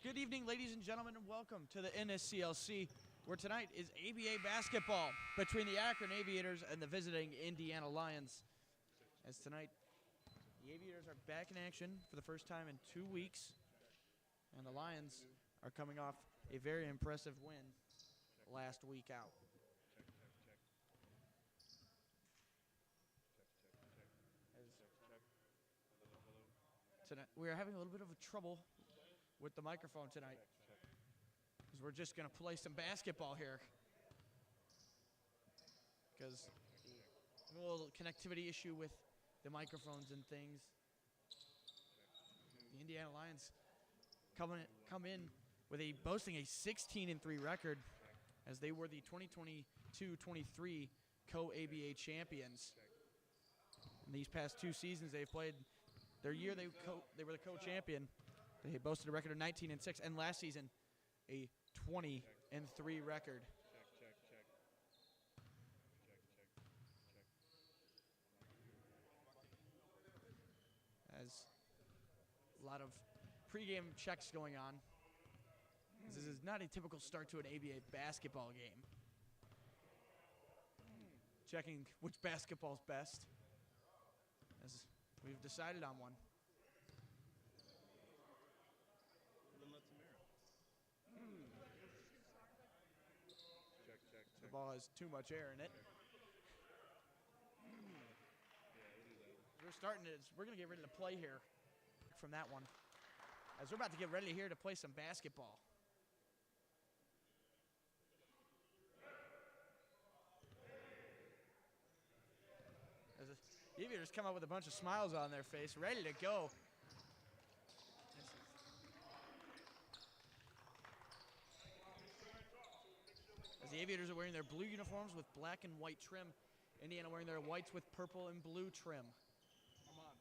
Good evening, ladies and gentlemen, and welcome to the NSCLC, where tonight is ABA basketball between the Akron Aviators and the visiting Indiana Lyons. As tonight, the Aviators are back in action for the first time in 2 weeks, and the Lyons are coming off a very impressive win last week out. Tonight, we are having a little bit of a trouble with the microphone tonight, because we're just going to play some basketball here, because a little connectivity issue with the microphones and things. The Indiana Lyons come in with boasting a 16-3 record, as they were the 2022-23 co-ABA champions. In these past 2 seasons they've played, their year they were the co-champion. They boasted a record of 19-6, and last season a 20-3 record. As a lot of pregame checks going on. This is not a typical start to an ABA basketball game. Checking which basketball's best, as we've decided on one. The ball has too much air in it. We're going to get ready to play here from that one, as we're about to get ready here to play some basketball. As the Aviators come out with a bunch of smiles on their face, ready to go. As the Aviators are wearing their blue uniforms with black and white trim, Indiana wearing their whites with purple and blue trim. Come on.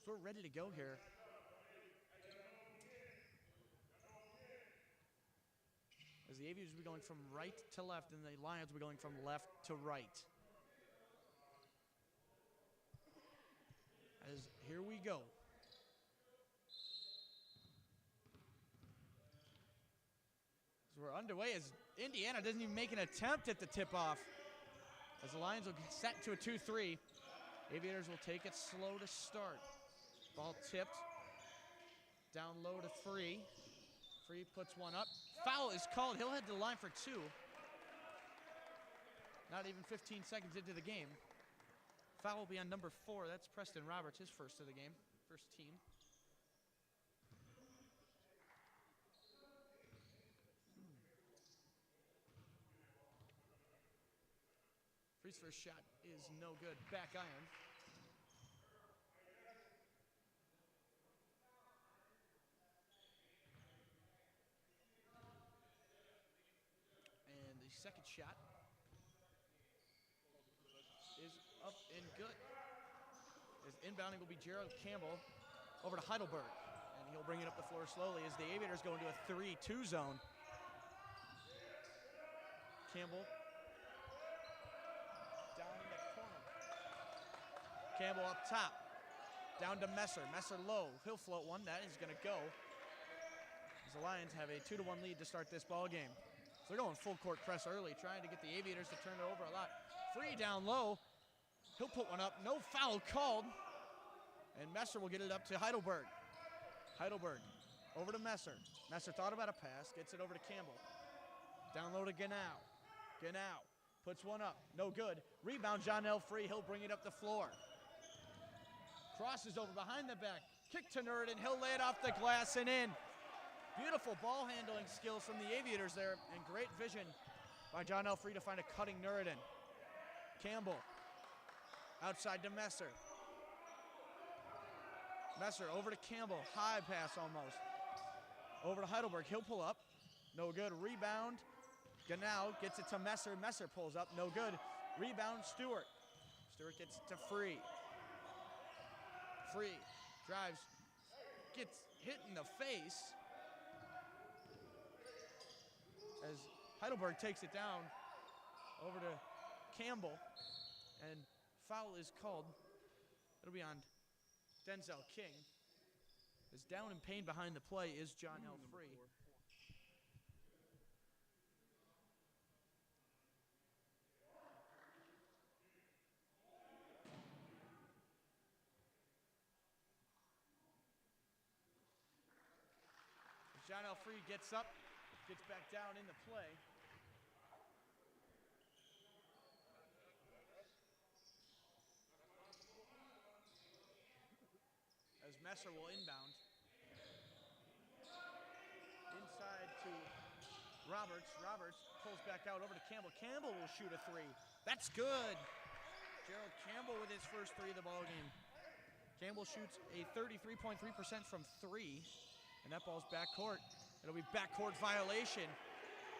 So we're ready to go here. As the Aviators will be going from right to left, and the Lyons will be going from left to right. As here we go. As we're underway, as Indiana doesn't even make an attempt at the tip-off. As the Lyons will get set to a 2-3. Aviators will take it slow to start. Ball tipped. Down low to Free. Free puts one up. Foul is called. He'll head to the line for 2. Not even 15 seconds into the game. Foul will be on number 4. That's Preston Roberts, his first of the game, first team. Free's first shot is no good. Back iron. And the second shot is up and good. As inbounding will be Gerald Campbell over to Heidelberg, and he'll bring it up the floor slowly as the Aviators go into a 3-2 zone. Campbell down in the corner. Campbell up top, down to Messer. Messer low, he'll float one. That is going to go, as the Lions have a 2-1 lead to start this ball game. So they're going full court press early, trying to get the Aviators to turn it over a lot. Free down low. He'll put one up. No foul called. And Messer will get it up to Heidelberg. Heidelberg over to Messer. Messer thought about a pass, gets it over to Campbell. Down low to Ganau. Ganau puts one up. No good. Rebound, Jonell Free. He'll bring it up the floor. Crosses over behind the back. Kick to Nureddin. He'll lay it off the glass and in. Beautiful ball handling skills from the Aviators there, and great vision by Jonell Free to find a cutting Nureddin. Campbell outside to Messer. Messer over to Campbell. High pass almost. Over to Heidelberg. He'll pull up. No good. Rebound. Ganau gets it to Messer. Messer pulls up. No good. Rebound, Stewart. Stewart gets it to Free. Free drives. Gets hit in the face, as Heidelberg takes it down over to Campbell, and foul is called. It'll be on Denzel King. As down in pain behind the play is John L. Free. John L. Free gets up, gets back down in the play. As Messer will inbound. Inside to Roberts. Roberts pulls back out over to Campbell. Campbell will shoot a three. That's good. Gerald Campbell with his first three of the ball game. Campbell shoots a 33.3% from three, and that ball's backcourt. It'll be backcourt violation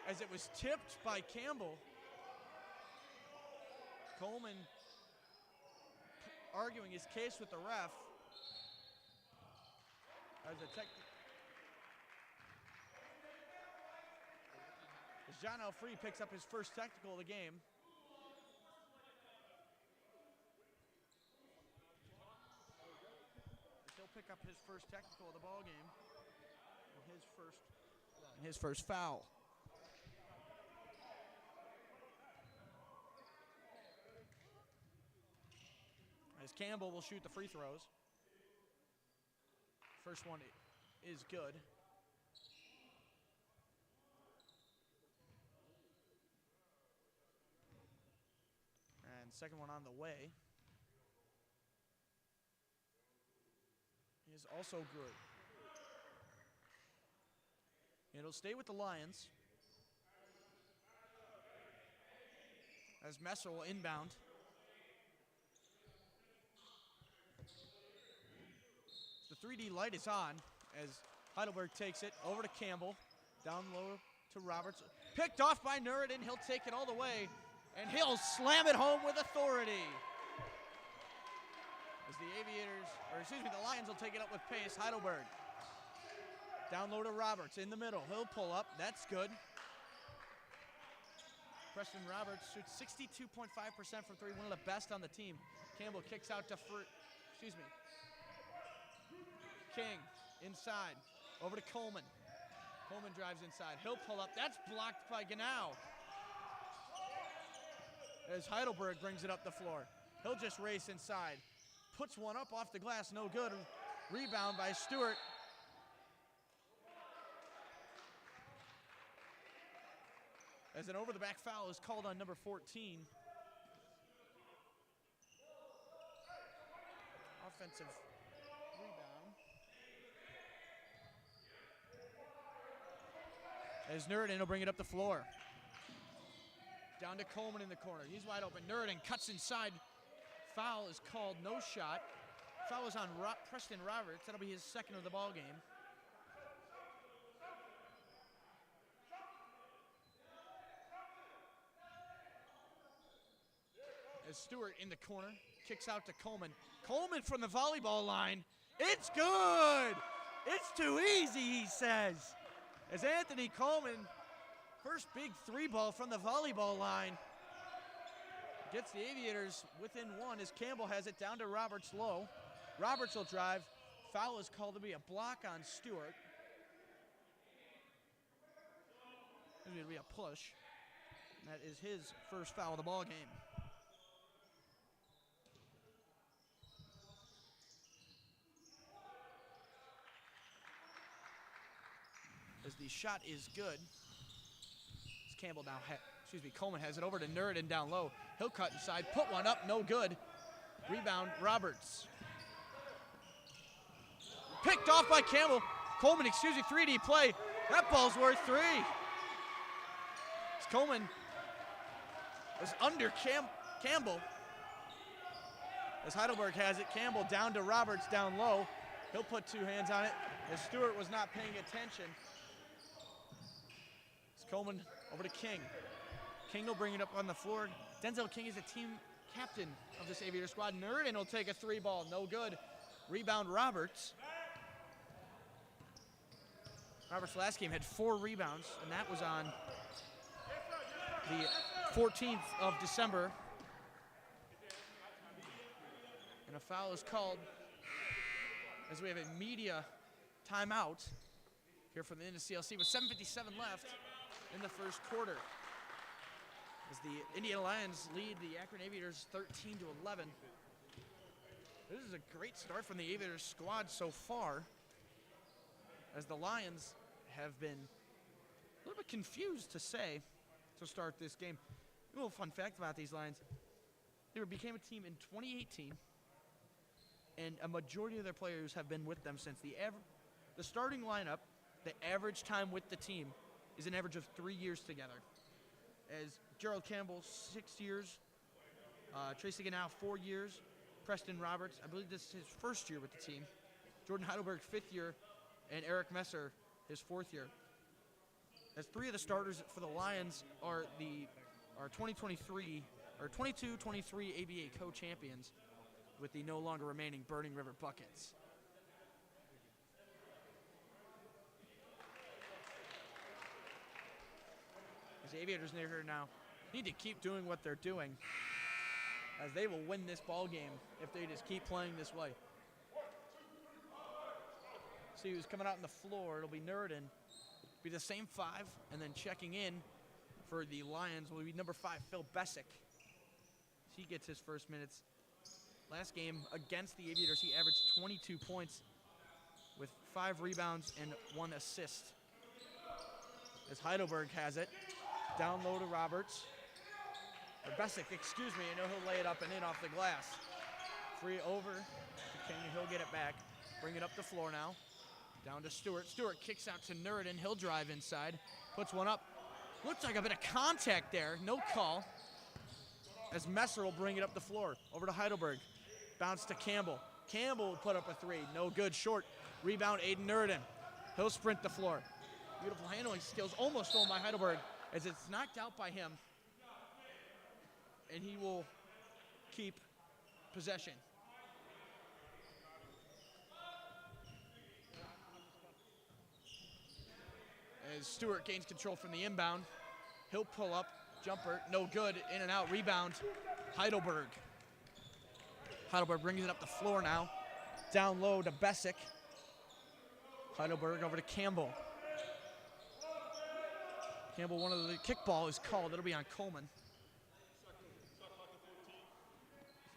as it was tipped by Campbell. Coleman arguing his case with the ref. As John L. Free picks up his first technical of the game. He'll pick up his first technical of the ball game. And his first foul. As Campbell will shoot the free throws. First one is good. And second one on the way is also good. It'll stay with the Lions. As Messer will inbound. The 3D light is on as Heidelberg takes it over to Campbell. Down low to Roberts. Picked off by Nureddin. He'll take it all the way. And he'll slam it home with authority. As the Lions will take it up with pace. Heidelberg. Down low to Roberts in the middle. He'll pull up. That's good. Preston Roberts shoots 62.5% from three, one of the best on the team. Campbell kicks out to King inside. Over to Coleman. Coleman drives inside. He'll pull up. That's blocked by Ganau. As Heidelberg brings it up the floor. He'll just race inside. Puts one up off the glass. No good. Rebound by Stewart. As an over-the-back foul is called on number 14. Offensive rebound. As Nureddin will bring it up the floor. Down to Coleman in the corner. He's wide open. Nureddin cuts inside. Foul is called. No shot. Foul is on Preston Roberts. That'll be his second of the ball game. As Stewart in the corner, kicks out to Coleman. Coleman from the volleyball line. It's good! It's too easy, he says. As Anthony Coleman, first big three ball from the volleyball line, gets the Aviators within one as Campbell has it down to Roberts low. Roberts will drive. Foul is called to be a block on Stewart. It's going to be a push. And that is his first foul of the ball game. As the shot is good. As Campbell now, Coleman has it over to Nureddin down low. He'll cut inside, put one up, no good. Rebound, Roberts. Picked off by Campbell. Coleman, 3D play. That ball's worth three. As Coleman is under Campbell. As Heidelberg has it, Campbell down to Roberts down low. He'll put two hands on it as Stewart was not paying attention. Coleman over to King. King will bring it up on the floor. Denzel King is the team captain of this Aviator squad. Nureddin will take a three ball, no good. Rebound Roberts. Roberts last game had 4 rebounds, and that was on the 14th of December. And a foul is called as we have a media timeout here from the NCLC with 7:57 left in the first quarter. As the Indiana Lions lead the Akron Aviators 13-11. This is a great start from the Aviators squad so far, as the Lions have been a little bit confused to say to start this game. A little fun fact about these Lions: they became a team in 2018, and a majority of their players have been with them since. The starting lineup, the average time with the team is an average of 3 years together. As Gerald Campbell, 6 years, Tracy Ganau, 4 years, Preston Roberts, I believe this is his first year with the team, Jordan Heidelberg, 5th year, and Eric Messer, his 4th year. As 3 of the starters for the Lions are 2023 or 22-23 ABA co-champions with the no longer remaining Burning River Buckets. The Aviators here now need to keep doing what they're doing, as they will win this ball game if they just keep playing this way. See who's coming out on the floor. It'll be Nureddin. Be the same 5, and then checking in for the Lions will be number 5, Phil Bessick. He gets his first minutes. Last game against the Aviators, he averaged 22 points with 5 rebounds and 1 assist. As Heidelberg has it. Down low to Roberts. Or Bessick, excuse me. I know he'll lay it up and in off the glass. Free over to King, and he'll get it back. Bring it up the floor now. Down to Stewart. Stewart kicks out to Nureddin. He'll drive inside. Puts one up. Looks like a bit of contact there. No call. As Messer will bring it up the floor. Over to Heidelberg. Bounce to Campbell. Campbell will put up a 3. No good. Short. Rebound, Aiden Nureddin. He'll sprint the floor. Beautiful handling skills. Almost stolen by Heidelberg, as it's knocked out by him, and he will keep possession. As Stewart gains control from the inbound, he'll pull up, jumper, no good, in and out, rebound, Heidelberg. Heidelberg brings it up the floor now, down low to Bessick. Heidelberg over to Campbell. Campbell, one of the kickball is called. It'll be on Coleman.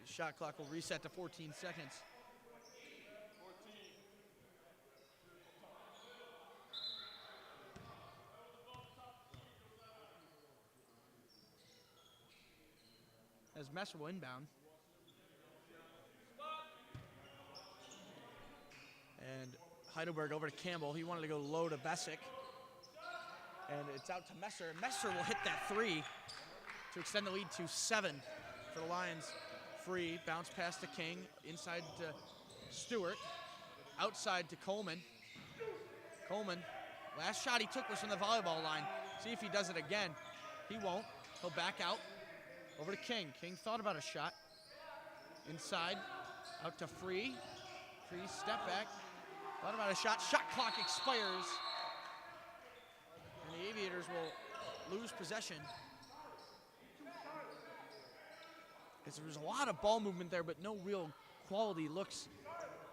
The shot clock will reset to 14 seconds. As Messer will inbound. And Heidelberg over to Campbell. He wanted to go low to Bessick. And it's out to Messer. Messer will hit that 3 to extend the lead to 7 for the Lions. Free, bounce pass to King, inside to Stewart, outside to Coleman. Coleman, last shot he took was from the volleyball line. See if he does it again. He won't. He'll back out. Over to King. King thought about a shot. Inside, out to Free. Free, step back. Thought about a shot. Shot clock expires. And the Aviators will lose possession. There was a lot of ball movement there, but no real quality looks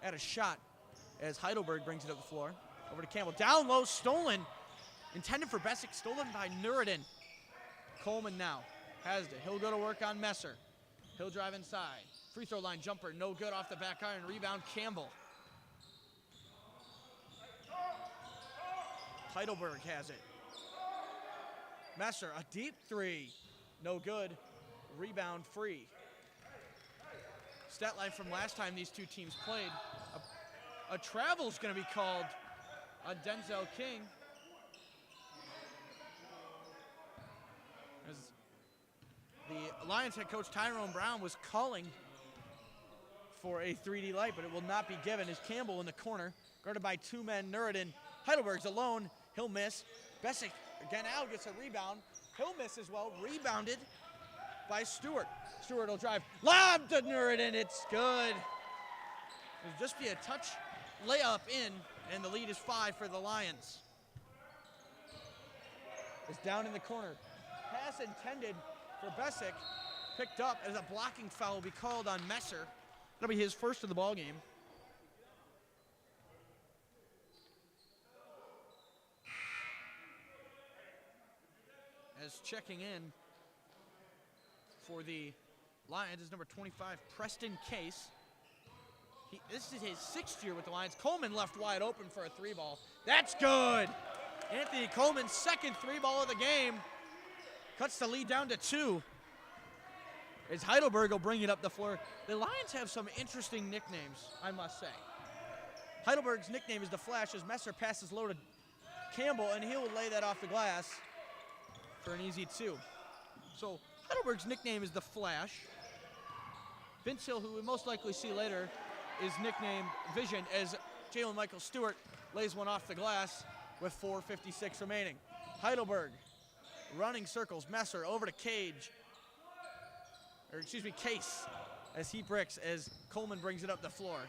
at a shot as Heidelberg brings it up the floor. Over to Campbell. Down low, stolen. Intended for Bessick, stolen by Nureddin. Coleman now has it. He'll go to work on Messer. He'll drive inside. Free throw line jumper, no good off the back iron. Rebound, Campbell. Heidelberg has it. Messer, a deep 3. No good. Rebound, Free. Stat line from last time these two teams played. A travel's going to be called on Denzel King. As the Lions head coach Tyrone Brown was calling for a 3D light, but it will not be given. As Campbell in the corner, guarded by 2 men, Nureddin. Heidelberg's alone. He'll miss. Bessick again out, gets a rebound. He'll miss as well. Rebounded by Stewart. Stewart will drive. Lob to Nureddin. It's good. It'll just be a touch layup in, and the lead is 5 for the Lions. It's down in the corner. Pass intended for Bessick. Picked up as a blocking foul will be called on Messer. That'll be his first of the ball game. As checking in for the Lions is number 25, Preston Case. This is his 6th year with the Lions. Coleman left wide open for a 3-ball. That's good. Anthony Coleman's 2nd 3-ball of the game. Cuts the lead down to 2. As Heidelberg will bring it up the floor. The Lions have some interesting nicknames, I must say. Heidelberg's nickname is the Flash as Messer passes low to Campbell, and he'll lay that off the glass for an easy 2. So Heidelberg's nickname is the Flash. Vince Hill, who we most likely see later, is nicknamed Vision as Jalen Michael Stewart lays one off the glass with 4:56 remaining. Heidelberg running circles. Messer over to Case as he bricks as Coleman brings it up the floor.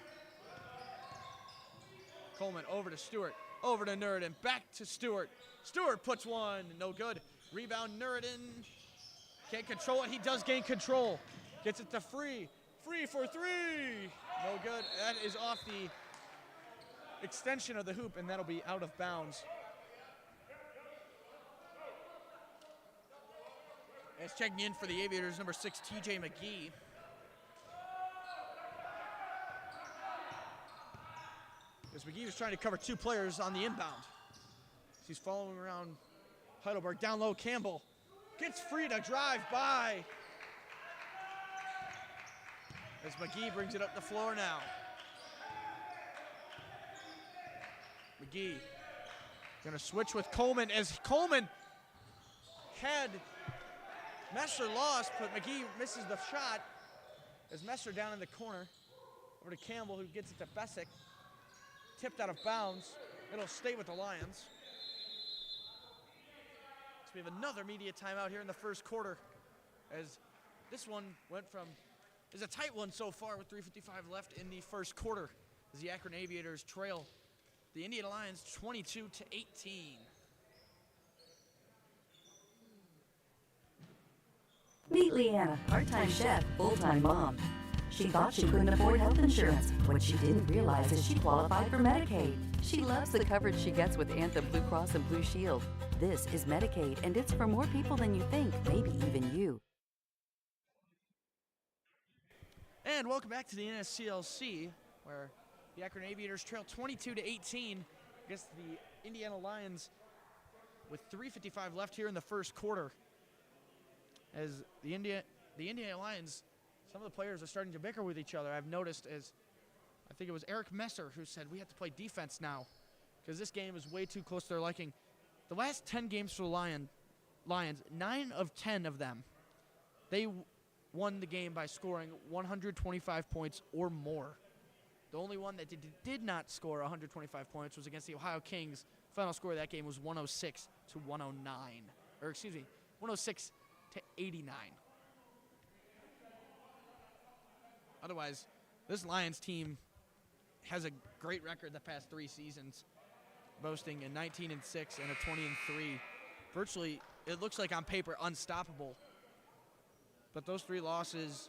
Coleman over to Stewart, over to Nureddin, back to Stewart. Stewart puts one, no good. Rebound Nureddin, can't control it. He does gain control. Gets it to Free for 3. No good. That is off the extension of the hoop, and that'll be out of bounds. As checking in for the Aviators, number 6, TJ McGee. As McGee was trying to cover 2 players on the inbound. He's following around Heidelberg. Down low, Campbell gets free to drive by. As McGee brings it up the floor now. McGee gonna switch with Coleman as Coleman had Messer lost, but McGee misses the shot as Messer down in the corner. Over to Campbell, who gets it to Bessick. Tipped out of bounds. It'll stay with the Lions. So we have another media timeout here in the first quarter as this one went from, is a tight one so far with 3:55 left in the first quarter as the Akron Aviators trail the Indiana Lions 22-18. Meet Leanna, part-time chef, full-time mom. She thought she couldn't afford health insurance. What she didn't realize is she qualified for Medicaid. She loves the coverage she gets with Anthem Blue Cross and Blue Shield. This is Medicaid, and it's for more people than you think, maybe even you. And welcome back to the NSCLC, where the Akron Aviators trail 22-18 against the Indiana Lions with 3:55 left here in the first quarter. As the Indiana Lions, some of the players are starting to bicker with each other. I've noticed as, I think it was Eric Messer who said, we have to play defense now because this game is way too close to their liking. The last 10 games for the Lions, 9 of 10 of them, they won the game by scoring 125 points or more. The only one that did not score 125 points was against the Ohio Kings. Final score of that game was 106-109. Or excuse me, 106-89. Otherwise, this Lions team has a great record the past 3 seasons, boasting a 19-6 and a 20-3. Virtually, it looks like on paper unstoppable. But those 3 losses,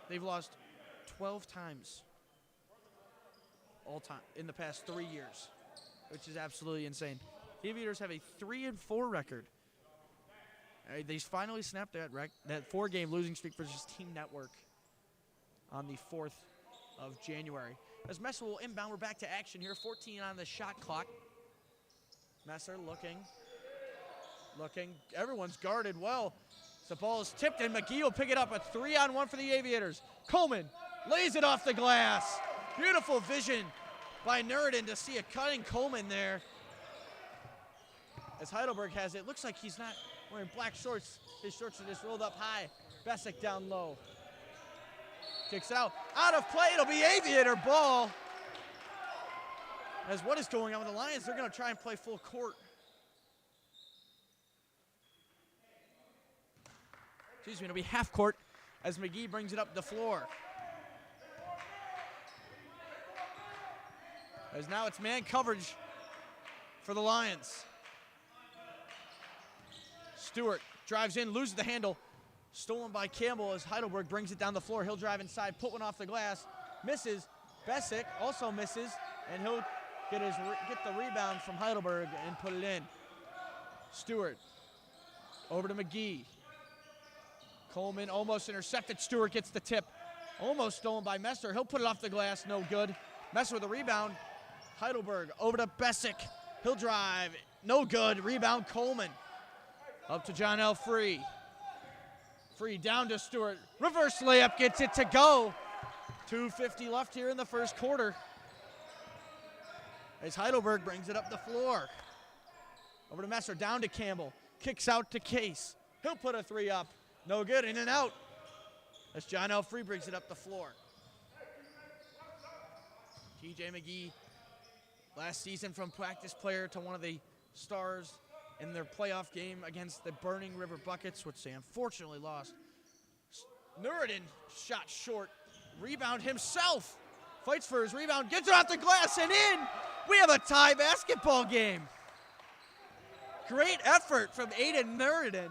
they've lost 12 times all time in the past 3 years, which is absolutely insane. The Aviators have a 3-4 record. They finally snapped that 4-game losing streak versus Team Network on the 4th of January. As Messer will inbound, we're back to action here. 14 on the shot clock. Messer looking. Everyone's guarded well. The ball is tipped, and McGee will pick it up. A 3-on-1 for the Aviators. Coleman lays it off the glass. Beautiful vision by Nureddin to see a cutting Coleman there. As Heidelberg has it, looks like he's not wearing black shorts. His shorts are just rolled up high. Bessick down low. Kicks out. Out of play. It'll be Aviator ball. As what is going on with the Lions, they're going to try and play full court. Excuse me, it'll be half court as McGee brings it up the floor. As now it's man coverage for the Lions. Stewart drives in, loses the handle. Stolen by Campbell as Heidelberg brings it down the floor. He'll drive inside, put one off the glass. misses. Bessick also misses, and he'll get the rebound from Heidelberg and put it in. Stewart over to McGee. Coleman almost intercepted. Stewart gets the tip. Almost stolen by Messer. He'll put it off the glass, no good. Messer with a rebound. Heidelberg over to Bessick. He'll drive, no good. Rebound Coleman. Up to John L. Free. Free down to Stewart. Reverse layup gets it to go. 2:50 left here in the first quarter. As Heidelberg brings it up the floor. Over to Messer, down to Campbell. Kicks out to Case. He'll put a three up. No good, in and out. As John L. Free brings it up the floor. TJ McGee, last season from practice player to one of the stars in their playoff game against the Burning River Buckets, which they unfortunately lost. Nureddin shot short. Rebound himself. Fights for his rebound, gets it off the glass and in. We have a tie basketball game. Great effort from Aiden Nureddin.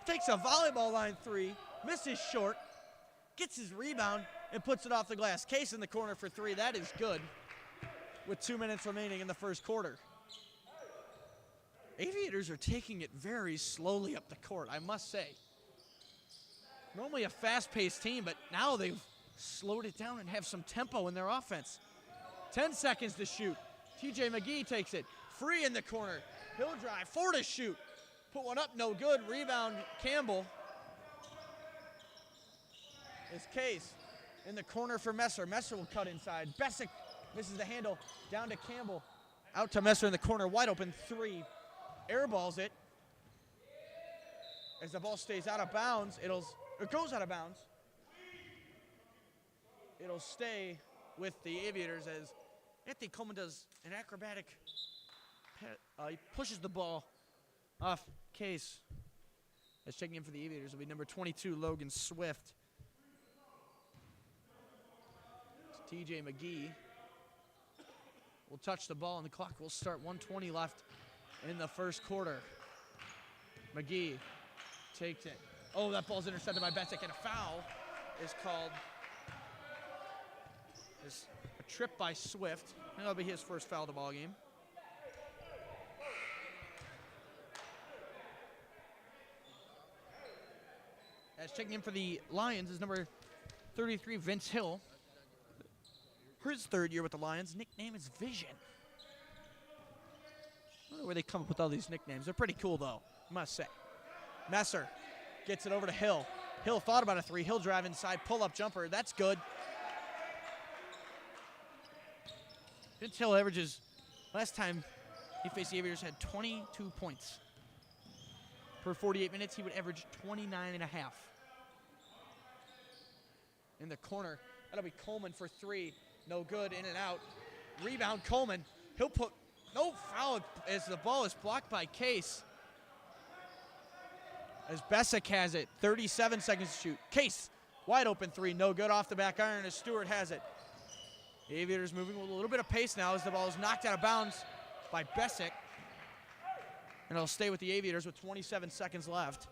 Takes a volleyball line three, misses short, gets his rebound, and puts it off the glass. Case in the corner for three. That is good with 2 minutes remaining in the first quarter. Aviators are taking it very slowly up the court, I must say. Normally a fast-paced team, but now they've slowed it down and have some tempo in their offense. 10 seconds to shoot. TJ McGee takes it. Free in the corner. He'll drive. 4 to shoot. Put one up, no good. Rebound, Campbell. Is Case in the corner for Messer. Messer will cut inside. Bessick misses the handle. Down to Campbell. Out to Messer in the corner. Wide open three. Airballs it. As the ball stays out of bounds, it goes out of bounds. It'll stay with the Aviators as Anthony Coleman does an acrobatic. He pushes the ball off Case. As checking in for the Aviators will be number 22, Logan Swift. TJ McGee will touch the ball, and the clock will start. 1:20 left in the first quarter. McGee takes it. Oh, that ball's intercepted by Bessick, and a foul is called. It's a trip by Swift, and that'll be his first foul of the ball game. As checking in for the Lions is number 33, Vince Hill. His third year with the Lions. Nickname is Vision. I don't know where they come up with all these nicknames. They're pretty cool, though, I must say. Messer gets it over to Hill. Hill thought about a three. Hill drive inside, pull-up jumper. That's good. Vince Hill averages, last time he faced the Aviators, had 22 points. Per 48 minutes, he would average 29 and a half. In the corner, that'll be Coleman for three. No good, in and out. Rebound, Coleman. He'll put no foul as the ball is blocked by Case. As Bessick has it, 37 seconds to shoot. Case, wide open three, no good off the back iron as Stewart has it. The Aviators moving with a little bit of pace now as the ball is knocked out of bounds by Bessick. And it'll stay with the Aviators with 27 seconds left.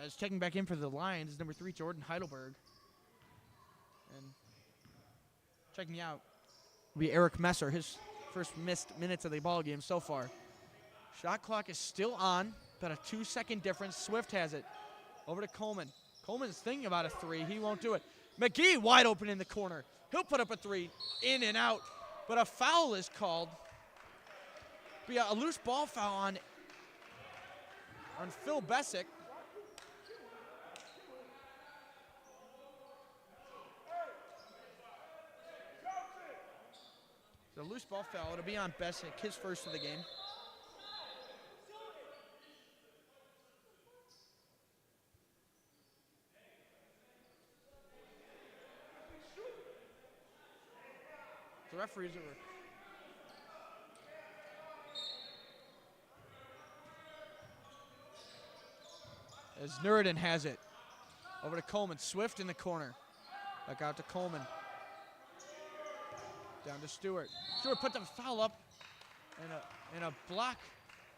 As checking back in for the Lions is number 3, Jordan Heidelberg. And checking out will be Eric Messer, his first missed minutes of the ball game so far. Shot clock is still on, about a 2-second difference. Swift has it. Over to Coleman. Coleman's thinking about a three. He won't do it. McGee wide open in the corner. He'll put up a three, in and out. But a foul is called. Be a loose ball foul on Phil Bessick. The loose ball foul. It'll be on Bessick, his first of the game. The referees are. As Nureddin has it. Over to Coleman. Swift in the corner. Back out to Coleman. Down to Stewart. Stewart put the foul up. And a block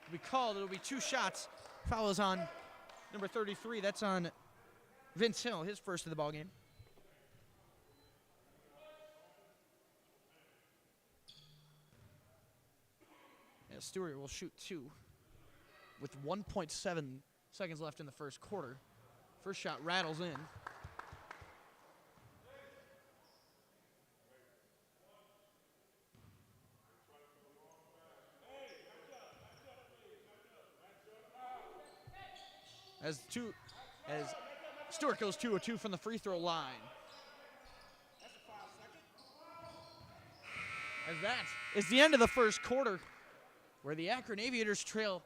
will be called. It'll be 2 shots. Foul is on number 33. That's on Vince Hill, his first of the ball game. Yeah, Stewart will shoot 2 with 1.7 seconds left in the first quarter. First shot rattles in. As Stewart goes 2 of 2 from the free throw line. As that is the end of the first quarter, where the Akron Aviators trail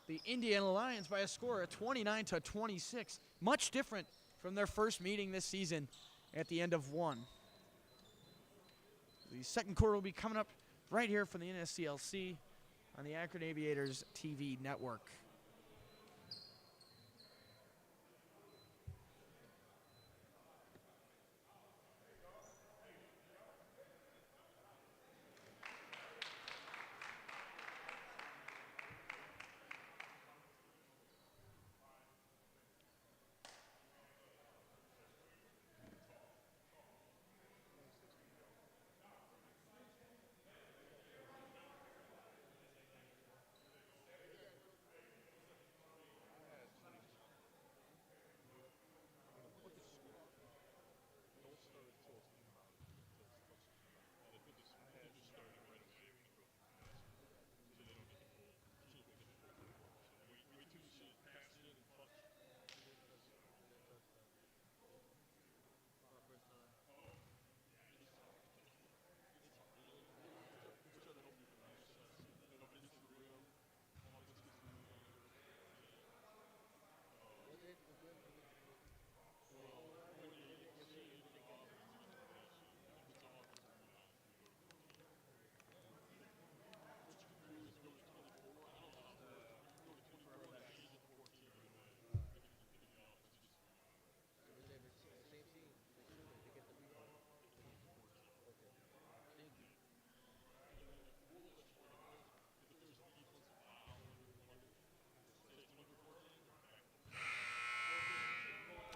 the Indiana Lions by a score of 29-26. Much different from their first meeting this season at the end of 1. The second quarter will be coming up right here from the NSCLC on the Akron Aviators TV network.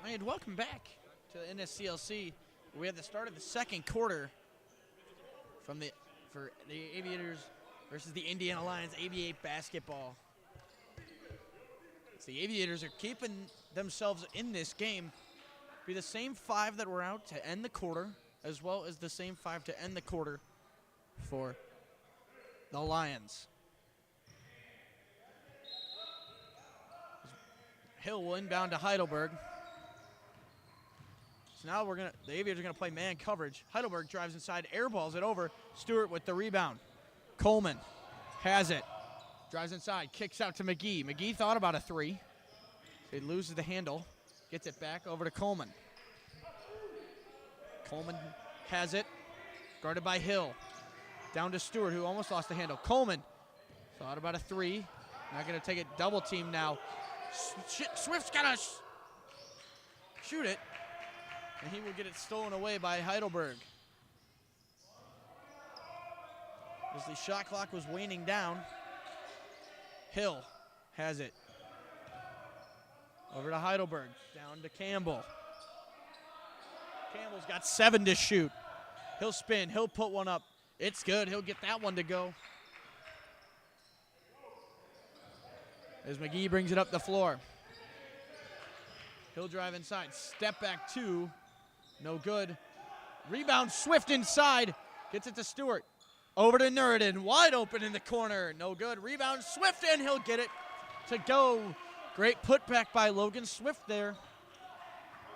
And welcome back to the NSCLC. We had the start of the second quarter for the Aviators versus the Indiana Lions ABA basketball. So the Aviators are keeping themselves in this game. Be the same 5 that were out to end the quarter, as well as the same 5 to end the quarter for the Lions. Hill will inbound to Heidelberg. So now the Aviators are gonna play man coverage. Heidelberg drives inside, airballs it over. Stewart with the rebound. Coleman has it. Drives inside, kicks out to McGee. McGee thought about a 3. So he loses the handle. Gets it back over to Coleman. Coleman has it. Guarded by Hill. Down to Stewart, who almost lost the handle. Coleman thought about a 3. Not gonna take it double team now. Swift's gotta shoot it. And he will get it stolen away by Heidelberg. As the shot clock was waning down, Hill has it. Over to Heidelberg, down to Campbell. Campbell's got 7 to shoot. He'll spin, he'll put one up. It's good, he'll get that one to go. As McGee brings it up the floor. He'll drive inside, step back 2. No good. Rebound, Swift inside. Gets it to Stewart. Over to Nureddin, wide open in the corner. No good. Rebound, Swift, and he'll get it to go. Great putback by Logan Swift there.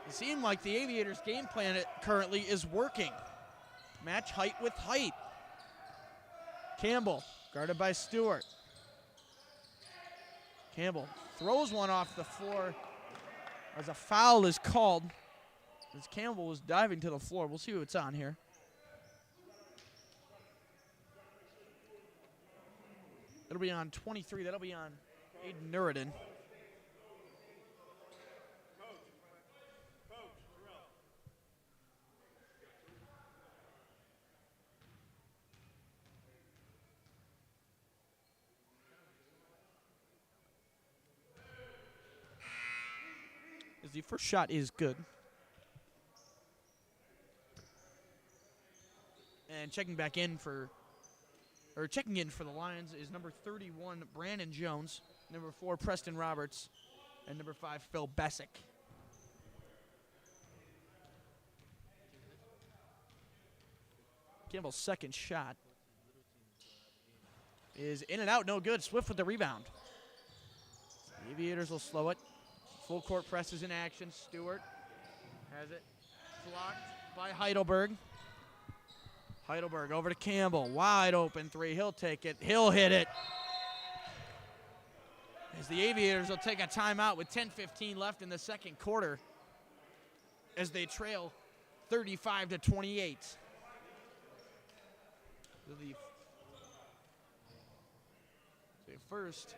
It seemed like the Aviators' game plan currently is working. Match height with height. Campbell, guarded by Stewart. Campbell throws one off the floor as a foul is called. As Campbell was diving to the floor. We'll see who it's on here. It'll be on 23. That'll be on Aiden Nureddin. the first shot is good. And checking in for the Lions is number 31, Brandon Jones, number 4, Preston Roberts, and number 5, Phil Bessick. Campbell's second shot is in and out, no good. Swift with the rebound. The Aviators will slow it. Full court press is in action. Stewart has it blocked by Heidelberg. Heidelberg over to Campbell. Wide open three. He'll take it. He'll hit it. As the Aviators will take a timeout with 10:15 left in the second quarter as they trail 35-28. The first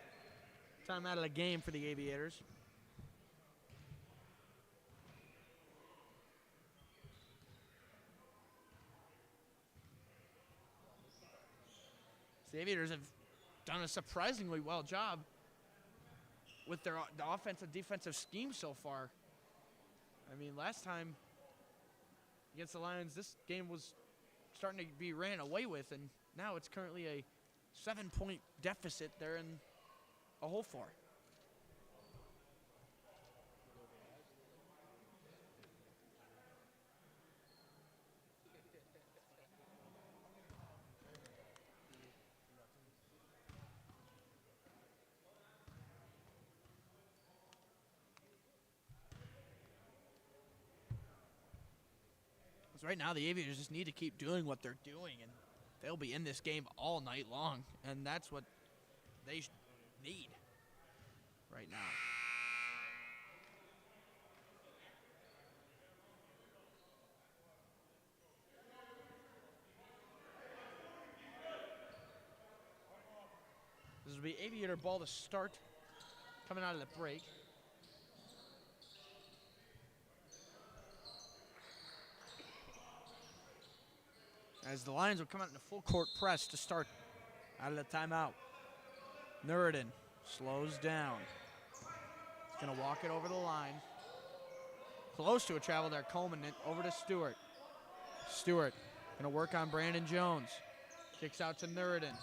time out of the game for the Aviators. The Aviators have done a surprisingly well job with the offensive defensive scheme so far. I mean, last time against the Lions, this game was starting to be ran away with, and now it's currently a 7-point deficit they're in a hole for. Right now, the Aviators just need to keep doing what they're doing, and they'll be in this game all night long, and that's what they need right now. This will be Aviator ball to start coming out of the break. As the Lions will come out in a full court press to start out of the timeout. Nureddin slows down. He's going to walk it over the line. Close to a travel there. Coleman over to Stewart. Stewart going to work on Brandon Jones. Kicks out to Nureddin.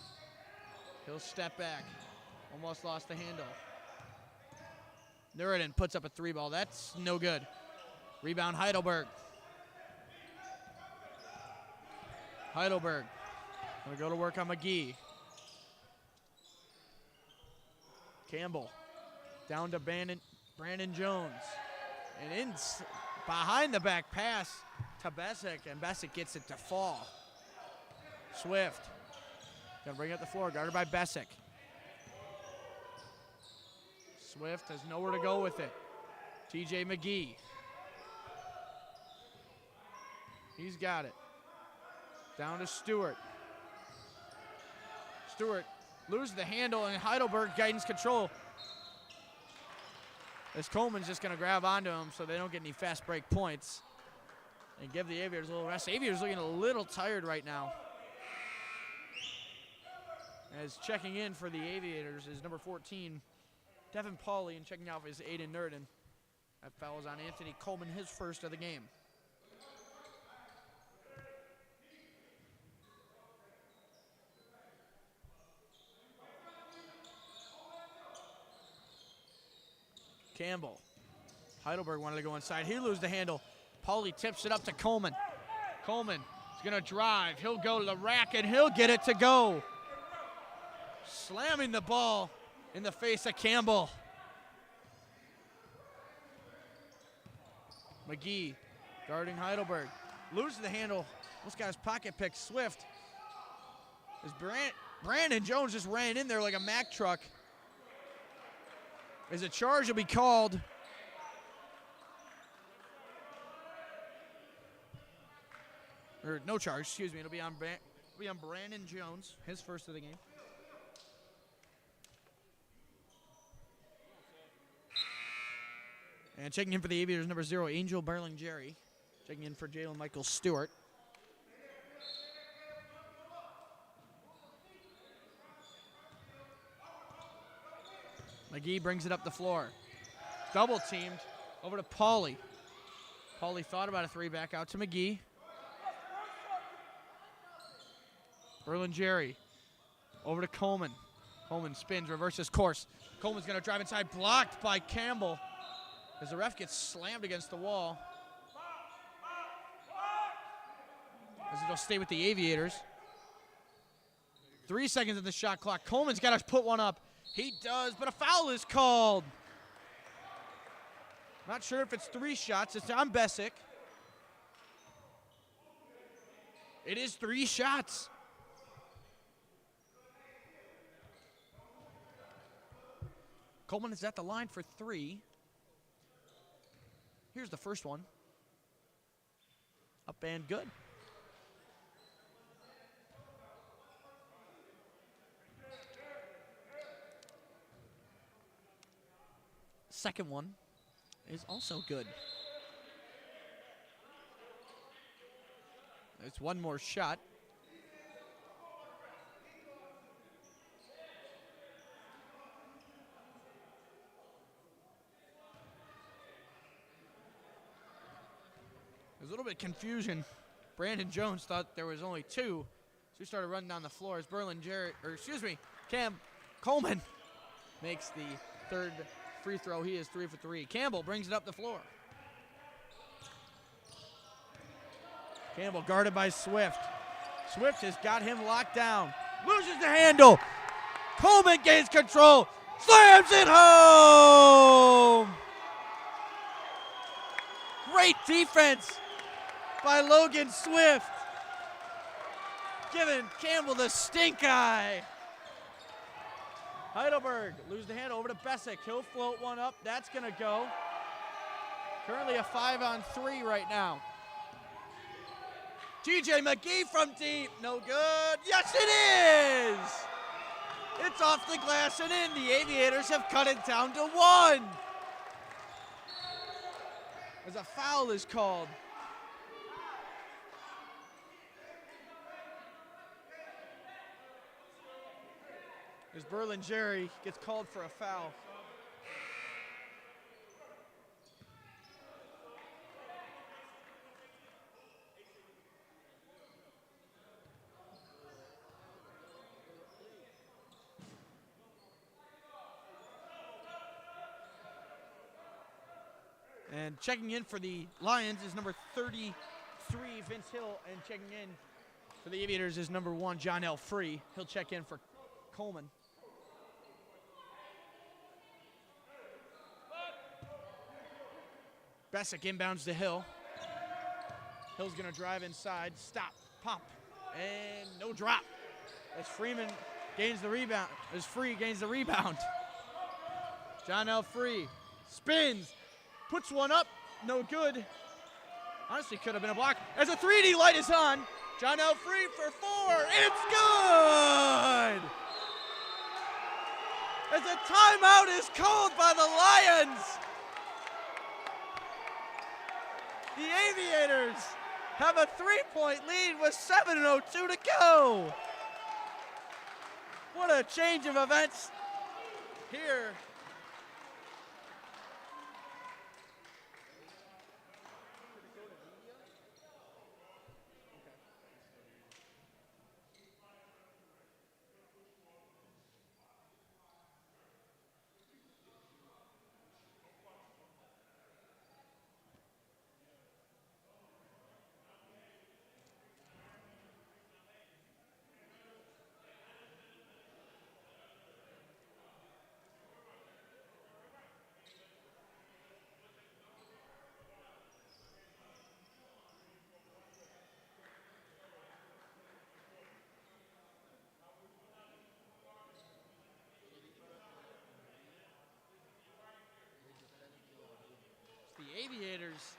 He'll step back. Almost lost the handle. Nureddin puts up a three ball. That's no good. Rebound Heidelberg. Heidelberg going to go to work on McGee. Campbell down to Brandon Jones. And behind the back pass to Bessick, and Bessick gets it to fall. Swift going to bring it up the floor, guarded by Bessick. Swift has nowhere to go with it. TJ McGee. He's got it. Down to Stewart. Stewart loses the handle, and Heidelberg guidance control. As Coleman's just going to grab onto him so they don't get any fast break points and give the Aviators a little rest. The Aviators looking a little tired right now. As checking in for the Aviators is number 14, Devin Pauley, and checking out is Aiden Nureddin. That foul is on Anthony Coleman, his first of the game. Campbell. Heidelberg wanted to go inside. He loses the handle. Pauley tips it up to Coleman. Coleman is going to drive. He'll go to the rack, and he'll get it to go. Slamming the ball in the face of Campbell. McGee guarding Heidelberg. Loses the handle. This guy's pocket pick. Swift. As Brandon Jones just ran in there like a Mack truck. As a charge will be called. Or no charge, excuse me. It'll be on Brandon Jones, his first of the game. And checking in for the Aviators, number 0, Angel Berling-Jerry. Checking in for Jalen Michael Stewart. McGee brings it up the floor. Double teamed. Over to Pauly. Pauly thought about a three, back out to McGee. Berlingeri. Over to Coleman. Coleman spins, reverses course. Coleman's going to drive inside, blocked by Campbell as the ref gets slammed against the wall. As it'll stay with the Aviators. 3 seconds of the shot clock. Coleman's got to put one up. He does, but a foul is called. Not sure if it's 3 shots. It's on Bessick. It is 3 shots. Coleman is at the line for 3. Here's the first one. Up and good. Second one is also good. There's one more shot. There's a little bit of confusion. Brandon Jones thought there was only 2, so he started running down the floor as Cam Coleman makes the third free throw. He is 3 for 3. Campbell brings it up the floor. Campbell guarded by Swift. Swift has got him locked down. Loses the handle. Coleman gains control. Slams it home. Great defense by Logan Swift. Giving Campbell the stink eye. Heidelberg loses the handle over to Bessick. He'll float one up. That's going to go. Currently a 5-on-3 right now. TJ McGee from deep. No good. Yes, it is. It's off the glass and in. The Aviators have cut it down to 1. As a foul is called. As Berlingeri gets called for a foul. And checking in for the Lions is number 33, Vince Hill, and checking in for the Aviators is number 1, John L. Free. He'll check in for Coleman. Bessick inbounds to Hill. Hill's going to drive inside. Stop. Pop. And no drop. As Freeman gains the rebound. As Free gains the rebound. John L. Free spins. Puts one up. No good. Honestly, could have been a block. As a 3D light is on. John L. Free for 4. It's good! As a timeout is called by the Lions. The Aviators have a 3-point lead with 7:02 to go. What a change of events here. The Aviators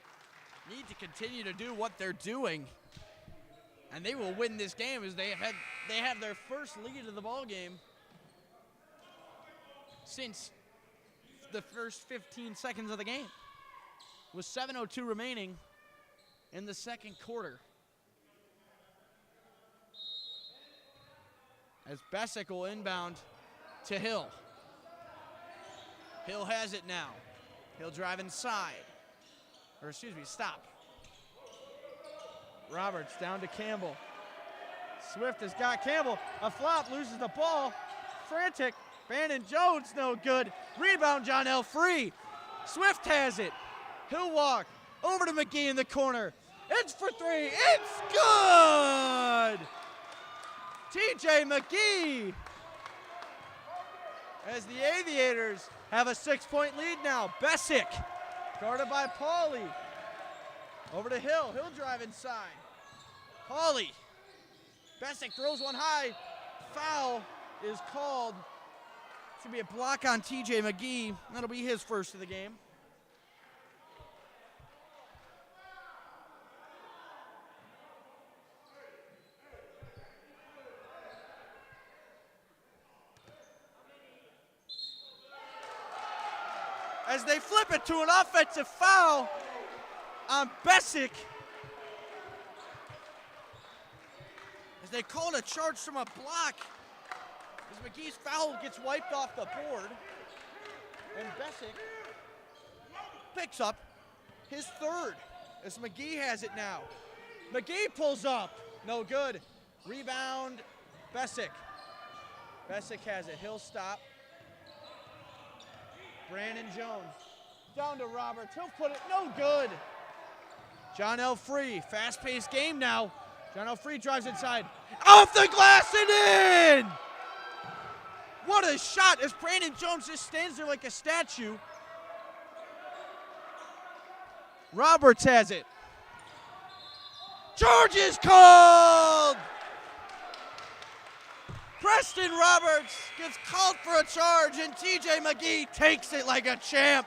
need to continue to do what they're doing, and they will win this game as they have their first lead of the ball game since the first 15 seconds of the game, with 7:02 remaining in the second quarter. As Bessick will inbound to Hill. Hill has it now. He'll drive inside. Or excuse me, stop. Roberts down to Campbell. Swift has got Campbell. A flop, loses the ball. Frantic. Brandon Jones, no good. Rebound, John L. free. Swift has it. He'll walk over to McGee in the corner. It's for three. It's good! TJ McGee. As the Aviators have a 6-point lead now. Bessick, guarded by Pauly. Over to Hill. He'll drive inside. Pauly. Bessick throws one high. Foul is called. It's going to be a block on TJ McGee. That'll be his first of the game. As they flip it to an offensive foul on Bessick. As they called a charge from a block. As McGee's foul gets wiped off the board. And Bessick picks up his third. As McGee has it now. McGee pulls up. No good. Rebound, Bessick. Bessick has it. He'll stop. Brandon Jones down to Roberts. He'll put it, no good. John L. Free, fast-paced game now. John L. Free drives inside. Off the glass and in! What a shot as Brandon Jones just stands there like a statue. Roberts has it. Charge is called! Preston Roberts gets called for a charge, and TJ McGee takes it like a champ.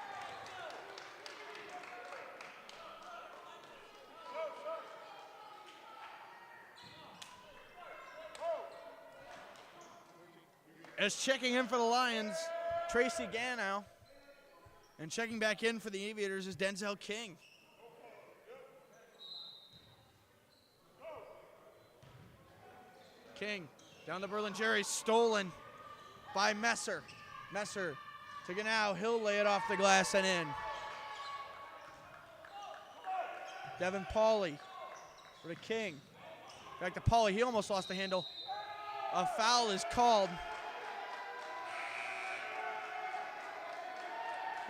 As checking in for the Lions, Tracy Ganow. And checking back in for the Aviators is Denzel King. King. Down to Berlingeri, stolen by Messer. Messer to Ganow. He'll lay it off the glass and in. Devin Pauly for the King. Back to Pauly. He almost lost the handle. A foul is called.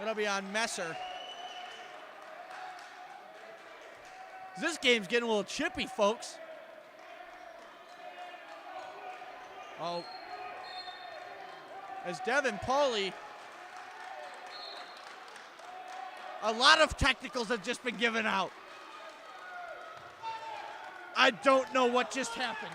It'll be on Messer. This game's getting a little chippy, folks. Oh, as Devin Pauly, a lot of technicals have just been given out. I don't know what just happened.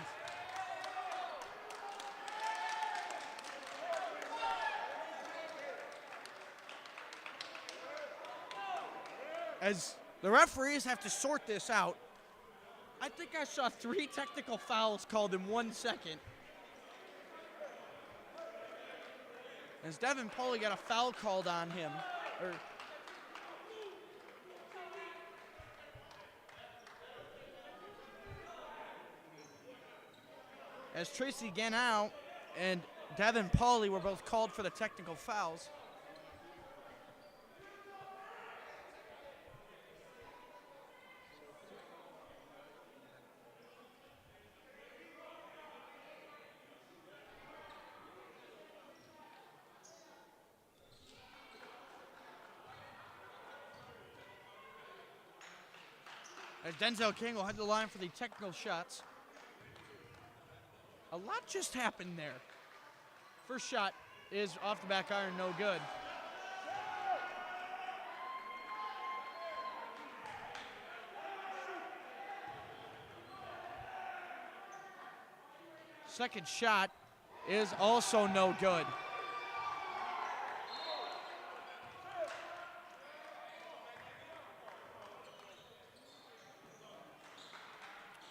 As the referees have to sort this out, I think I saw 3 technical fouls called in 1 second. As Devin Pauly got a foul called on him. As Tracy Ganow and Devin Pauly were both called for the technical fouls. As Denzel King will head to the line for the technical shots. A lot just happened there. First shot is off the back iron, no good. Second shot is also no good.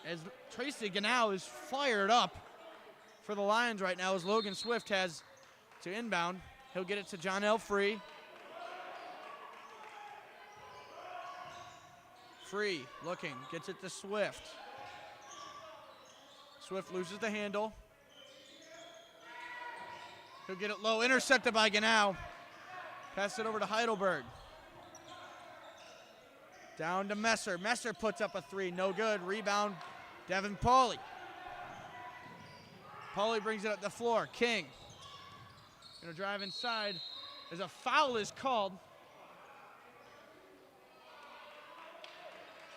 As Tracy Ganow is fired up for the Lions right now as Logan Swift has to inbound. He'll get it to John L. Free. Free looking, gets it to Swift. Swift loses the handle. He'll get it low, intercepted by Ganow. Pass it over to Heidelberg. Down to Messer. Messer puts up a three. No good. Rebound, Devin Pauly. Pauly brings it up the floor. King gonna drive inside as a foul is called.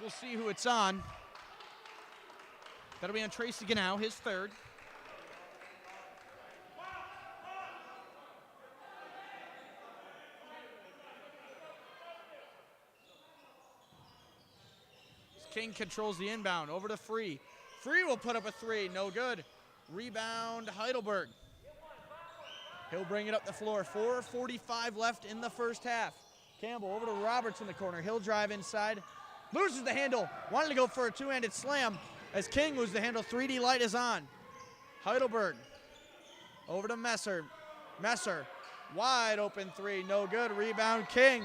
We'll see who it's on. That'll be on Tracy Ganau, his third. King controls the inbound, over to Free. Free will put up a three, no good. Rebound, Heidelberg. He'll bring it up the floor. 4:45 left in the first half. Campbell over to Roberts in the corner. He'll drive inside, loses the handle. Wanted to go for a two-handed slam as King loses the handle. 3D light is on. Heidelberg over to Messer. Messer, wide open three, no good. Rebound, King.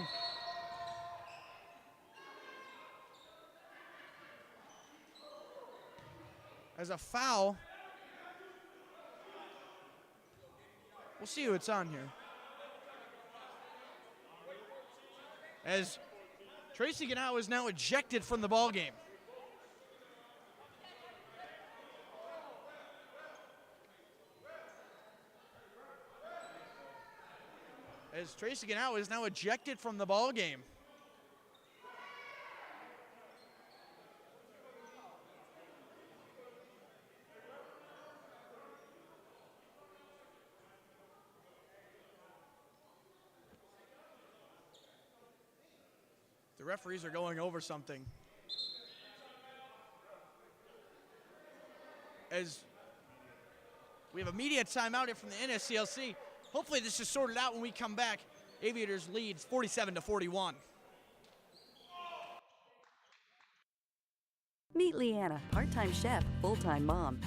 As a foul. We'll see who it's on here. As Tracy Ganau is now ejected from the ball game. As Tracy Ganau is now ejected from the ball game. The referees are going over something. As we have a media timeout here from the NSCLC. Hopefully this is sorted out when we come back. Aviators leads 47-41. Meet Leanna, part-time chef, full-time mom.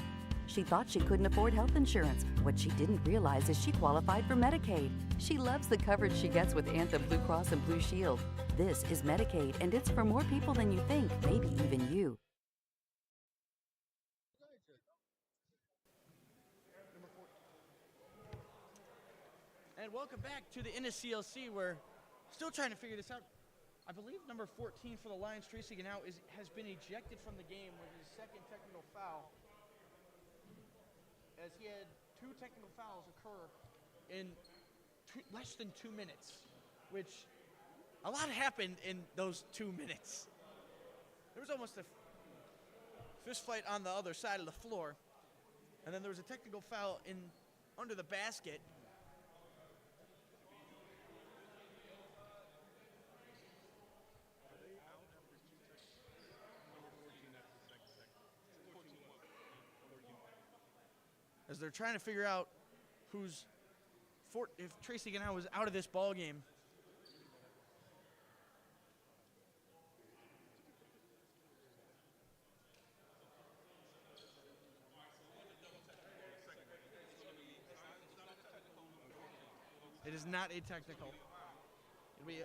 She thought she couldn't afford health insurance. What she didn't realize is she qualified for Medicaid. She loves the coverage she gets with Anthem Blue Cross and Blue Shield. This is Medicaid, and it's for more people than you think, maybe even you. And welcome back to the NSCLC. We're still trying to figure this out. I believe number 14 for the Lions, Tracy Ganau, has been ejected from the game with his second technical foul, as he had two technical fouls occur in less than 2 minutes, which a lot happened in those 2 minutes. There was almost a fist fight on the other side of the floor, and then there was a technical foul in under the basket. As they're trying to figure out if Tracy Ganau was out of this ball game. It is not a technical. It'll be